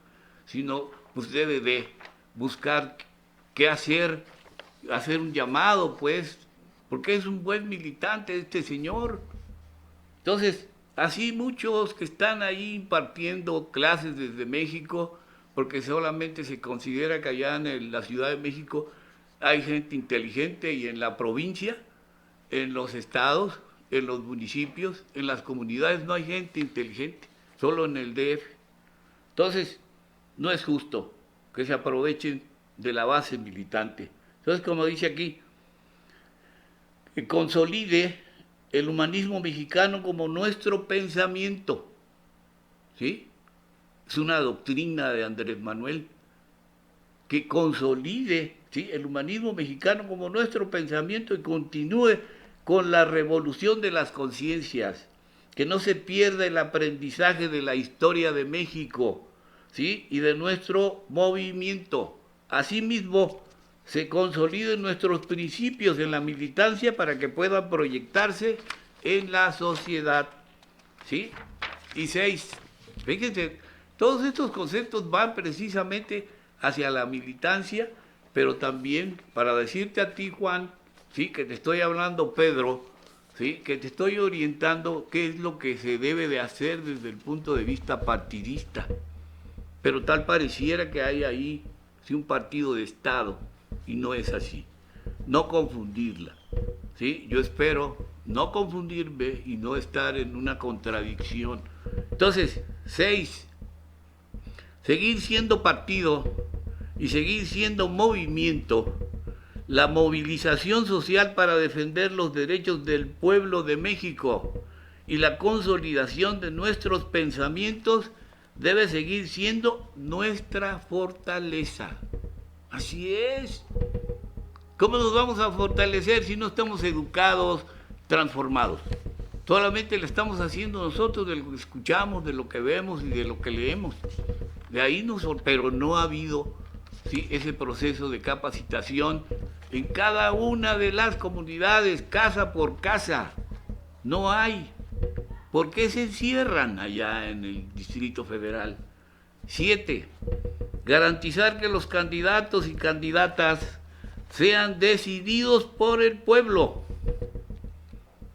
sino pues debe de buscar qué hacer un llamado, pues, porque es un buen militante este señor. Entonces, así muchos que están ahí impartiendo clases desde México, porque solamente se considera que allá en la Ciudad de México hay gente inteligente, y en la provincia, en los estados, en los municipios, en las comunidades no hay gente inteligente, solo en el DF. Entonces, no es justo que se aprovechen de la base militante. Entonces, como dice aquí, que consolide el humanismo mexicano como nuestro pensamiento, ¿sí? Es una doctrina de Andrés Manuel, que consolide, ¿sí?, el humanismo mexicano como nuestro pensamiento y continúe con la revolución de las conciencias, que no se pierda el aprendizaje de la historia de México, ¿sí?, y de nuestro movimiento. Asimismo, se consoliden nuestros principios en la militancia para que puedan proyectarse en la sociedad, ¿sí? Y 6, fíjense, todos estos conceptos van precisamente hacia la militancia, pero también para decirte a ti, Juan, sí, que te estoy hablando, Pedro, sí, que te estoy orientando qué es lo que se debe de hacer desde el punto de vista partidista. Pero tal pareciera que hay ahí sí, un partido de Estado, y no es así. No confundirla. ¿Sí? Yo espero no confundirme y no estar en una contradicción. Entonces, 6, seguir siendo partido y seguir siendo movimiento, la movilización social para defender los derechos del pueblo de México y la consolidación de nuestros pensamientos debe seguir siendo nuestra fortaleza. Así es. ¿Cómo nos vamos a fortalecer si no estamos educados, transformados? Solamente lo estamos haciendo nosotros de lo que escuchamos, de lo que vemos y de lo que leemos. De ahí pero no ha habido ¿sí? ese proceso de capacitación en cada una de las comunidades, casa por casa. No hay. ¿Por qué se encierran allá en el Distrito Federal? 7. Garantizar que los candidatos y candidatas sean decididos por el pueblo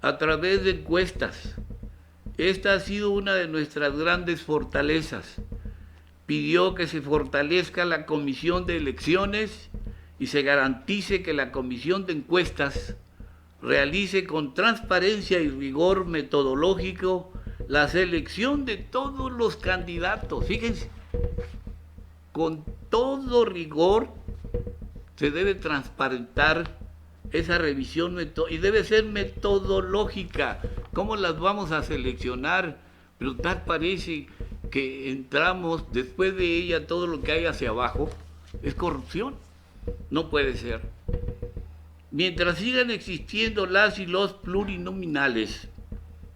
a través de encuestas. Esta ha sido una de nuestras grandes fortalezas. Pidió que se fortalezca la comisión de elecciones y se garantice que la comisión de encuestas realice con transparencia y rigor metodológico la selección de todos los candidatos. Fíjense, con todo rigor se debe transparentar esa revisión y debe ser metodológica. ¿Cómo las vamos a seleccionar? Pero tal parece que entramos, después de ella, todo lo que hay hacia abajo es corrupción. No puede ser. Mientras sigan existiendo las y los plurinominales,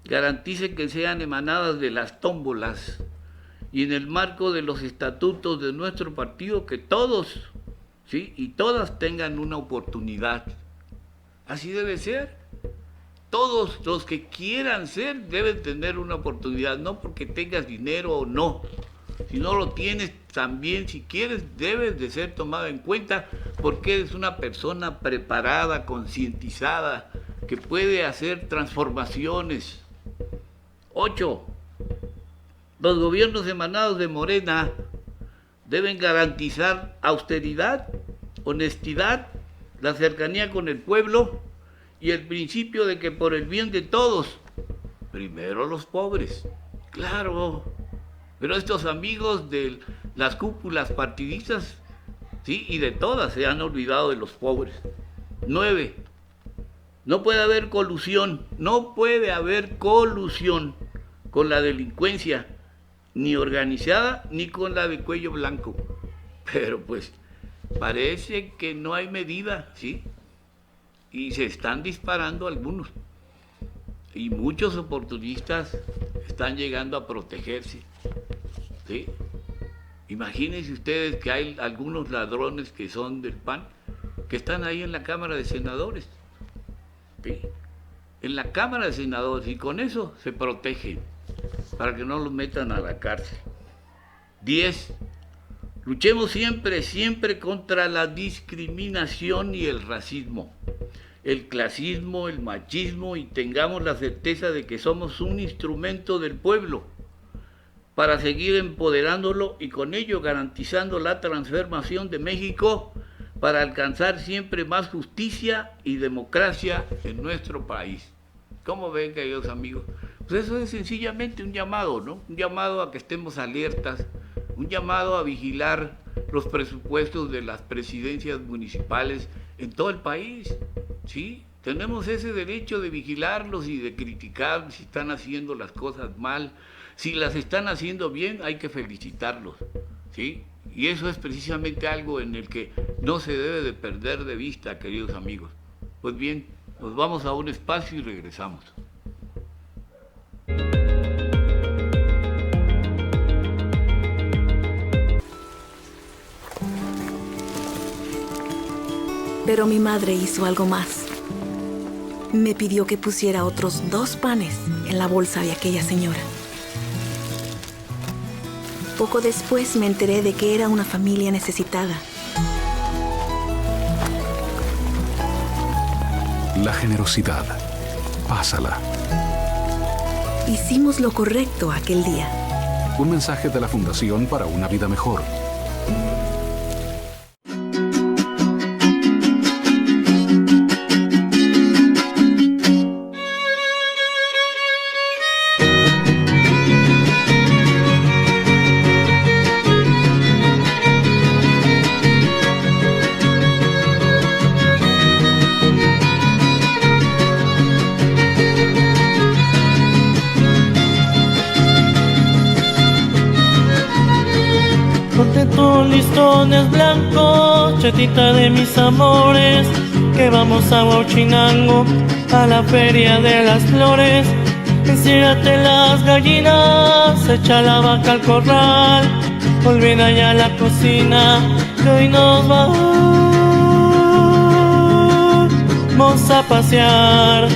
garantice que sean emanadas de las tómbolas y en el marco de los estatutos de nuestro partido, que todos, ¿sí? y todas tengan una oportunidad. Así debe ser. Todos los que quieran ser deben tener una oportunidad, no porque tengas dinero o no. Si no lo tienes, también si quieres, debes de ser tomado en cuenta porque eres una persona preparada, concientizada, que puede hacer transformaciones. 8. Los gobiernos emanados de Morena deben garantizar austeridad, honestidad, la cercanía con el pueblo y el principio de que por el bien de todos, primero los pobres. Claro, pero estos amigos de las cúpulas partidistas, sí, y de todas, se han olvidado de los pobres. 9. No puede haber colusión con la delincuencia, ni organizada, ni con la de cuello blanco. Pero pues parece que no hay medida, ¿sí? Y se están disparando algunos. Y muchos oportunistas están llegando a protegerse, ¿sí? Imagínense ustedes que hay algunos ladrones que son del PAN, que están ahí en la Cámara de Senadores, ¿sí? En la Cámara de Senadores, y con eso se protegen, para que no los metan a la cárcel. 10. Luchemos siempre contra la discriminación y el racismo, el clasismo, el machismo, y tengamos la certeza de que somos un instrumento del pueblo para seguir empoderándolo y con ello garantizando la transformación de México para alcanzar siempre más justicia y democracia en nuestro país. ¿Cómo ven, queridos amigos? Pues eso es sencillamente un llamado, ¿no? Un llamado a que estemos alertas, un llamado a vigilar los presupuestos de las presidencias municipales en todo el país, ¿sí? Tenemos ese derecho de vigilarlos y de criticar si están haciendo las cosas mal. Si las están haciendo bien, hay que felicitarlos, ¿sí? Y eso es precisamente algo en el que no se debe de perder de vista, queridos amigos. Pues bien, nos vamos a un espacio y regresamos. Pero mi madre hizo algo más. Me pidió que pusiera otros 2 panes en la bolsa de aquella señora. Poco después me enteré de que era una familia necesitada. La generosidad. Pásala. Hicimos lo correcto aquel día. Un mensaje de la Fundación para una Vida Mejor. Ponte tus listones blancos, chetita de mis amores, que vamos a Huachinango, a la feria de las flores. Enciérrate las gallinas, echa la vaca al corral, olvida ya la cocina, que hoy nos vamos a pasear.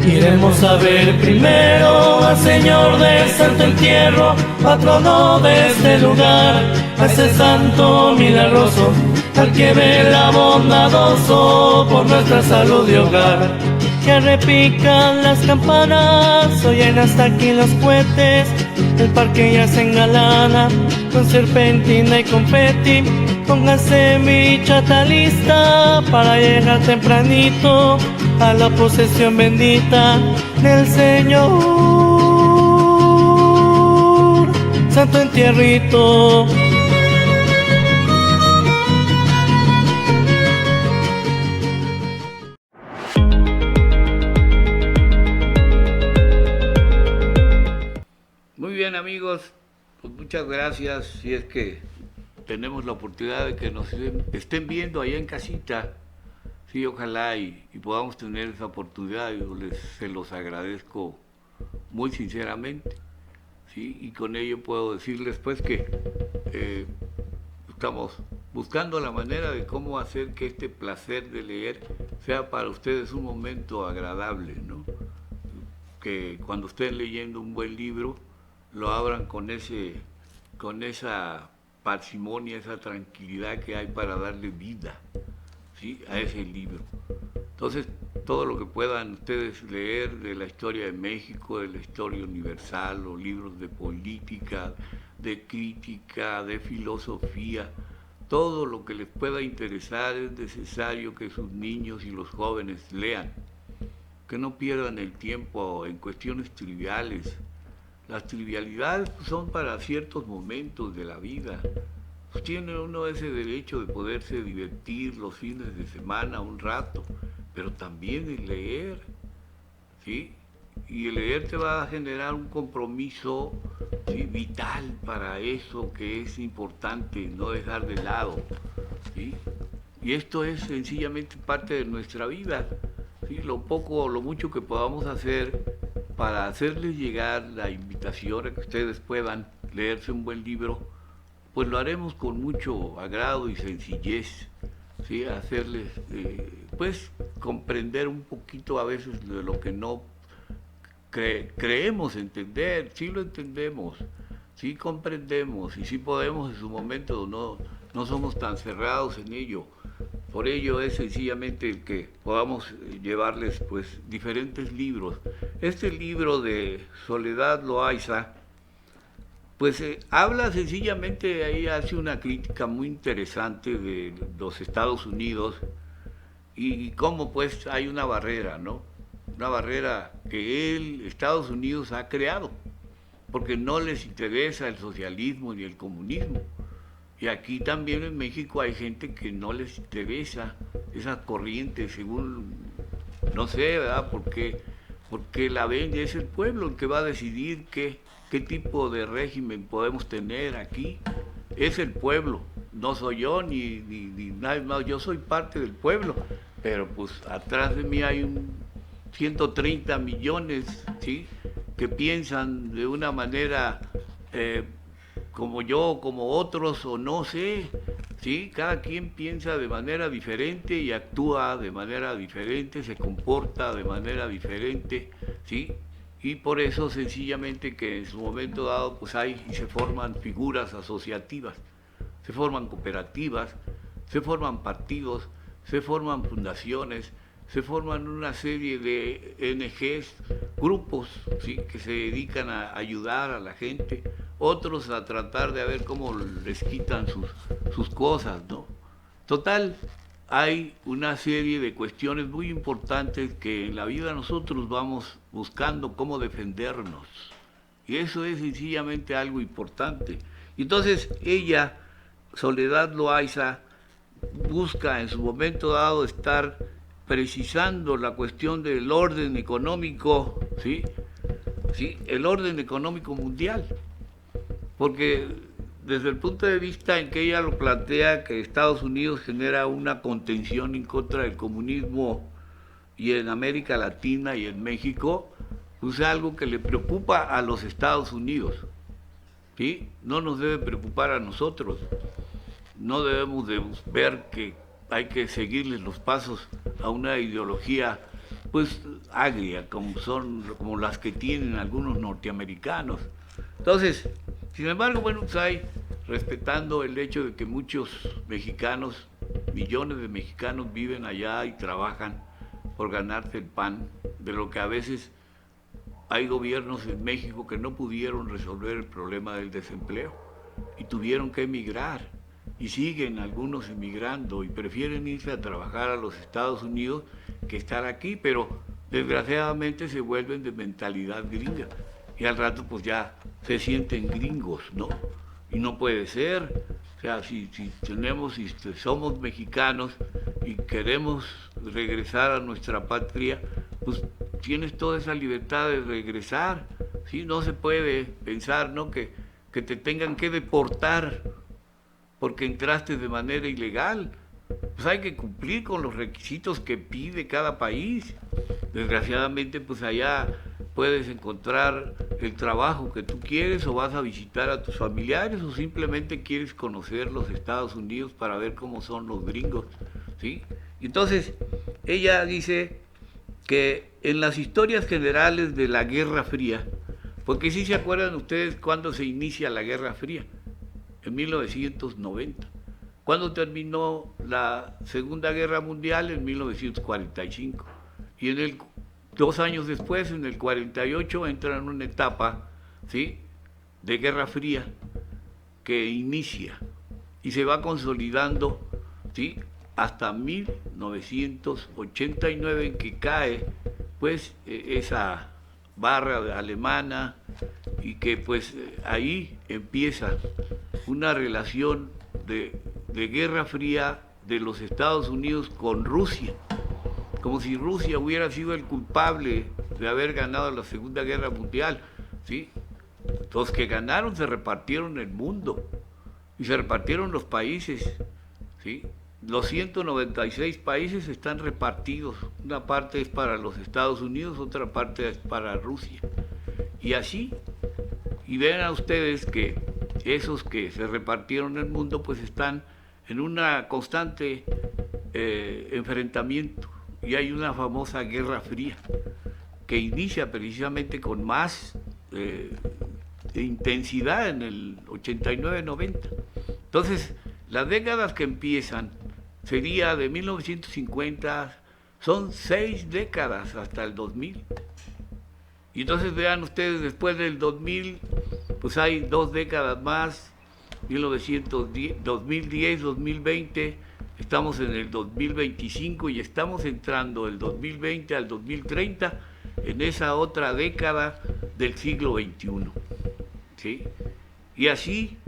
Iremos a ver primero al Señor del Santo Entierro, patrono de este lugar, a ese santo milagroso, al que vela bondadoso por nuestra salud y hogar. Ya repican las campanas, oyen hasta aquí los cohetes, el parque ya se engalana con serpentina y confeti. Póngase mi chata lista para llegar tempranito a la posesión bendita del Señor Santo Entierrito. Muy bien, amigos, pues muchas gracias. Si es que tenemos la oportunidad de que nos estén viendo allá en casita, sí, ojalá y podamos tener esa oportunidad. Yo se los agradezco muy sinceramente, sí, y con ello puedo decirles pues que estamos buscando la manera de cómo hacer que este placer de leer sea para ustedes un momento agradable, ¿no? Que cuando estén leyendo un buen libro lo abran con esa parsimonia, esa tranquilidad que hay para darle vida, ¿sí?, a ese libro. Entonces, todo lo que puedan ustedes leer de la historia de México, de la historia universal, o libros de política, de crítica, de filosofía, todo lo que les pueda interesar es necesario que sus niños y los jóvenes lean, que no pierdan el tiempo en cuestiones triviales. Las trivialidades son para ciertos momentos de la vida. Pues tiene uno ese derecho de poderse divertir los fines de semana un rato, pero también el leer, ¿sí? Y el leer te va a generar un compromiso, ¿sí?, vital para eso que es importante, no dejar de lado, ¿sí? Y esto es sencillamente parte de nuestra vida, ¿sí? Lo poco o lo mucho que podamos hacer para hacerles llegar la invitación a que ustedes puedan leerse un buen libro, pues lo haremos con mucho agrado y sencillez, ¿sí? Hacerles, pues, comprender un poquito a veces de lo que no creemos entender. Sí lo entendemos, sí comprendemos y sí podemos en su momento, no somos tan cerrados en ello. Por ello es sencillamente que podamos llevarles pues diferentes libros. Este libro de Soledad Loaiza, pues habla sencillamente, ahí hace una crítica muy interesante de los Estados Unidos y cómo pues hay una barrera, ¿no? Una barrera que Estados Unidos ha creado, porque no les interesa el socialismo ni el comunismo. Y aquí también en México hay gente que no les interesa esa corriente, según, no sé, ¿verdad? Porque la ven, es el pueblo el que va a decidir qué tipo de régimen podemos tener aquí. Es el pueblo, no soy yo ni nadie más, yo soy parte del pueblo, pero pues atrás de mí hay 130 millones, ¿sí?, que piensan de una manera como yo, como otros, o no sé, ¿sí? Cada quien piensa de manera diferente y actúa de manera diferente, se comporta de manera diferente, ¿sí? Y por eso sencillamente que en su momento dado pues hay y se forman figuras asociativas, se forman cooperativas, se forman partidos, se forman fundaciones, se forman una serie de ONGs, grupos, ¿sí?, que se dedican a ayudar a la gente, otros a tratar de ver cómo les quitan sus cosas, ¿no? Total, hay una serie de cuestiones muy importantes que en la vida nosotros vamos buscando cómo defendernos. Y eso es sencillamente algo importante. Entonces ella, Soledad Loaiza, busca en su momento dado estar precisando la cuestión del orden económico, ¿sí? ¿Sí? El orden económico mundial. Porque desde el punto de vista en que ella lo plantea, que Estados Unidos genera una contención en contra del comunismo y en América Latina y en México, pues es algo que le preocupa a los Estados Unidos, ¿sí? No nos debe preocupar a nosotros. No debemos de ver que hay que seguirles los pasos a una ideología pues agria, como las que tienen algunos norteamericanos. Entonces, sin embargo, bueno, pues hay, respetando el hecho de que muchos mexicanos, millones de mexicanos viven allá y trabajan por ganarse el pan, de lo que a veces hay gobiernos en México que no pudieron resolver el problema del desempleo y tuvieron que emigrar, y siguen algunos emigrando y prefieren irse a trabajar a los Estados Unidos que estar aquí, pero desgraciadamente se vuelven de mentalidad gringa y al rato pues ya se sienten gringos, ¿no? Y no puede ser. O sea, si somos mexicanos y queremos regresar a nuestra patria, pues tienes toda esa libertad de regresar, ¿sí? No se puede pensar, ¿no?, que te tengan que deportar porque entraste de manera ilegal. Pues hay que cumplir con los requisitos que pide cada país. Desgraciadamente, pues allá puedes encontrar el trabajo que tú quieres, o vas a visitar a tus familiares, o simplemente quieres conocer los Estados Unidos para ver cómo son los gringos, ¿sí? Entonces, ella dice que en las historias generales de la Guerra Fría, porque sí se acuerdan ustedes cuándo se inicia la Guerra Fría, en 1990. ¿Cuándo terminó la Segunda Guerra Mundial? En 1945. Y 2 años después, en el 48, entra en una etapa, ¿sí?, de Guerra Fría que inicia y se va consolidando, ¿sí?, hasta 1989, en que cae pues esa barra alemana, y que pues ahí empieza una relación de Guerra Fría de los Estados Unidos con Rusia, como si Rusia hubiera sido el culpable de haber ganado la Segunda Guerra Mundial, ¿sí? Los que ganaron se repartieron el mundo y se repartieron los países, ¿sí? Los 196 países están repartidos, una parte es para los Estados Unidos, otra parte es para Rusia, y así, y vean a ustedes que esos que se repartieron el mundo pues están en una constante enfrentamiento, y hay una famosa Guerra Fría que inicia precisamente con más intensidad en el 89-90. Entonces, las décadas que empiezan sería de 1950, son 6 décadas hasta el 2000. Y entonces vean ustedes, después del 2000, pues hay 2 décadas más, 2010, 2020, estamos en el 2025 y estamos entrando del 2020 al 2030 en esa otra década del siglo XXI, ¿sí? Y así,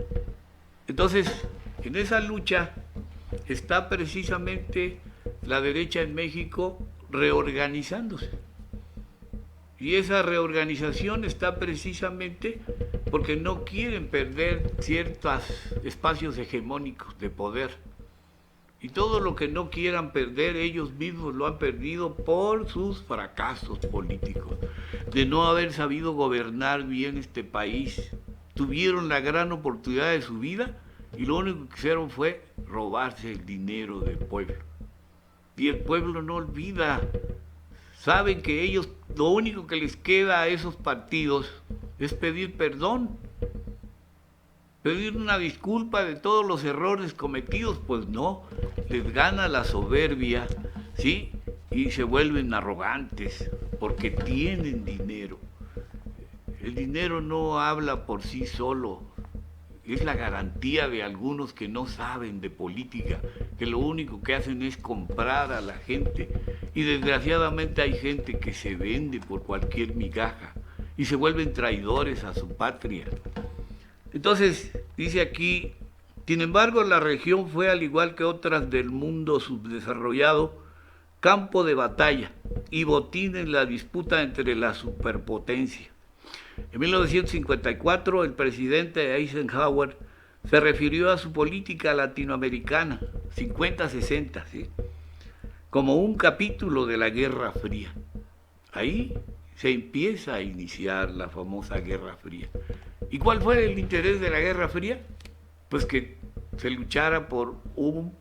entonces, en esa lucha está precisamente la derecha en México reorganizándose. Y esa reorganización está precisamente porque no quieren perder ciertos espacios hegemónicos de poder. Y todo lo que no quieran perder, ellos mismos lo han perdido por sus fracasos políticos, de no haber sabido gobernar bien este país. Tuvieron la gran oportunidad de su vida y lo único que hicieron fue robarse el dinero del pueblo. Y el pueblo no olvida. Saben que ellos, lo único que les queda a esos partidos es pedir perdón, pedir una disculpa de todos los errores cometidos. Pues no, les gana la soberbia, ¿sí? Y se vuelven arrogantes porque tienen dinero. El dinero no habla por sí solo, es la garantía de algunos que no saben de política, que lo único que hacen es comprar a la gente. Y desgraciadamente hay gente que se vende por cualquier migaja y se vuelven traidores a su patria. Entonces, dice aquí, sin embargo, la región fue, al igual que otras del mundo subdesarrollado, campo de batalla y botín en la disputa entre la superpotencia. En 1954, el presidente Eisenhower se refirió a su política latinoamericana, 50-60, ¿sí?, como un capítulo de la Guerra Fría. Ahí se empieza a iniciar la famosa Guerra Fría. ¿Y cuál fue el interés de la Guerra Fría? Pues que se luchara por un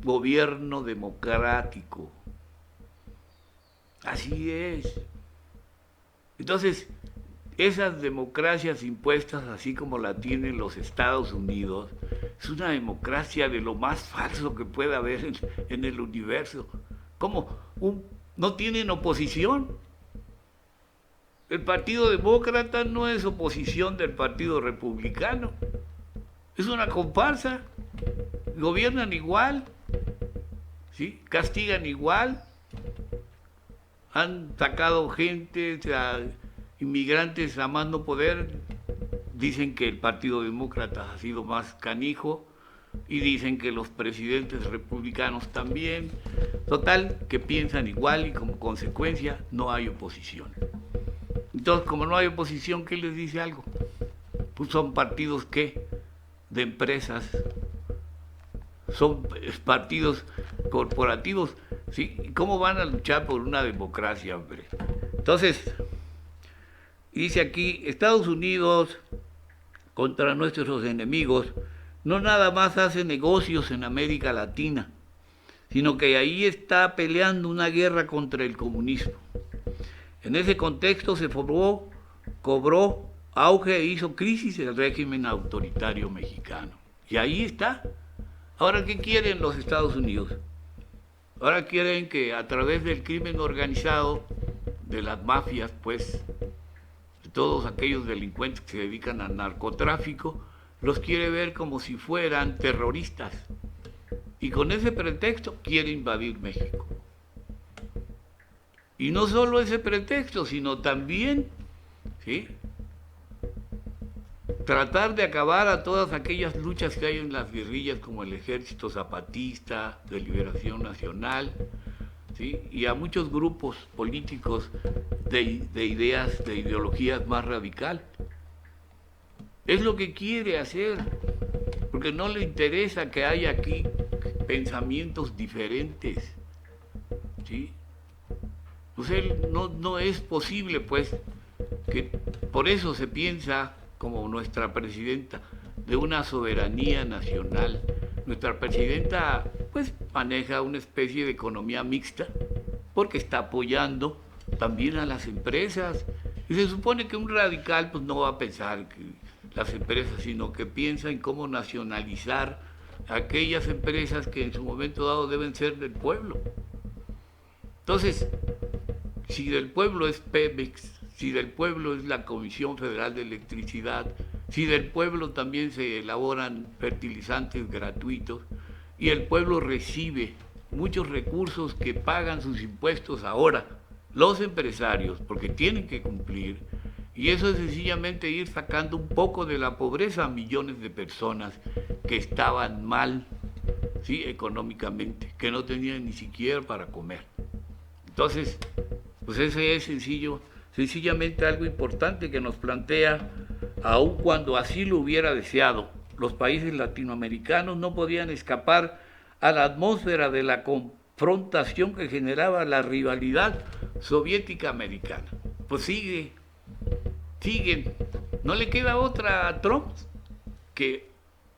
gobierno democrático. Así es. Entonces, esas democracias impuestas, así como la tienen los Estados Unidos, es una democracia de lo más falso que pueda haber en el universo. ¿Cómo? No tienen oposición. El Partido Demócrata no es oposición del Partido Republicano. Es una comparsa. Gobiernan igual, ¿sí? Castigan igual. Han sacado gente, inmigrantes a más no poder. Dicen que el Partido Demócrata ha sido más canijo y dicen que los presidentes republicanos también. Total, que piensan igual y como consecuencia no hay oposición. Entonces, como no hay oposición, ¿qué les dice algo? Pues son partidos, ¿qué? De empresas, son partidos corporativos, ¿sí? ¿Cómo van a luchar por una democracia, hombre? Entonces, dice aquí, Estados Unidos contra nuestros enemigos no nada más hace negocios en América Latina, sino que ahí está peleando una guerra contra el comunismo. En ese contexto se formó, cobró auge e hizo crisis el régimen autoritario mexicano. Y ahí está. Ahora, ¿qué quieren los Estados Unidos? Ahora quieren que a través del crimen organizado, de las mafias, pues, de todos aquellos delincuentes que se dedican al narcotráfico, los quiere ver como si fueran terroristas. Y con ese pretexto quiere invadir México. Y no solo ese pretexto, sino también, ¿sí?, tratar de acabar a todas aquellas luchas que hay en las guerrillas, como el Ejército Zapatista de Liberación Nacional, ¿sí?, y a muchos grupos políticos de ideas, de ideologías más radical. Es lo que quiere hacer, porque no le interesa que haya aquí pensamientos diferentes, ¿sí? Pues no es posible, pues, que por eso se piensa, como nuestra presidenta, de una soberanía nacional. Nuestra presidenta, pues, maneja una especie de economía mixta, porque está apoyando también a las empresas. Y se supone que un radical, pues, no va a pensar que las empresas, sino que piensa en cómo nacionalizar aquellas empresas que en su momento dado deben ser del pueblo. Entonces, si del pueblo es Pemex, si del pueblo es la Comisión Federal de Electricidad, si del pueblo también se elaboran fertilizantes gratuitos y el pueblo recibe muchos recursos que pagan sus impuestos ahora, los empresarios, porque tienen que cumplir, y eso es sencillamente ir sacando un poco de la pobreza a millones de personas que estaban mal, ¿sí?, económicamente, que no tenían ni siquiera para comer. Entonces, pues ese es sencillamente algo importante que nos plantea, aun cuando así lo hubiera deseado, los países latinoamericanos no podían escapar a la atmósfera de la confrontación que generaba la rivalidad soviética-americana. Pues siguen. No le queda otra a Trump que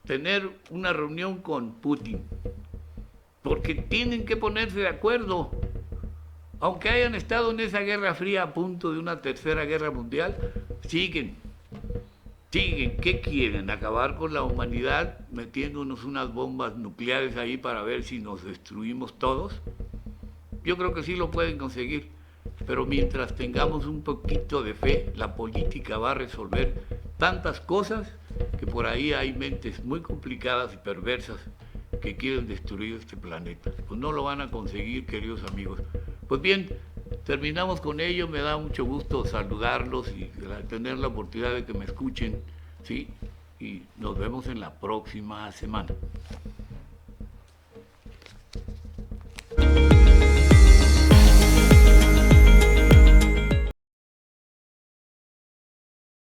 tener una reunión con Putin, porque tienen que ponerse de acuerdo. Aunque hayan estado en esa guerra fría a punto de una tercera guerra mundial, siguen. ¿Qué quieren? ¿Acabar con la humanidad metiéndonos unas bombas nucleares ahí para ver si nos destruimos todos? Yo creo que sí lo pueden conseguir, pero mientras tengamos un poquito de fe, la política va a resolver tantas cosas que por ahí hay mentes muy complicadas y perversas que quieren destruir este planeta. Pues no lo van a conseguir, queridos amigos. Pues bien, terminamos con ello. Me da mucho gusto saludarlos y tener la oportunidad de que me escuchen, ¿sí? Y nos vemos en la próxima semana.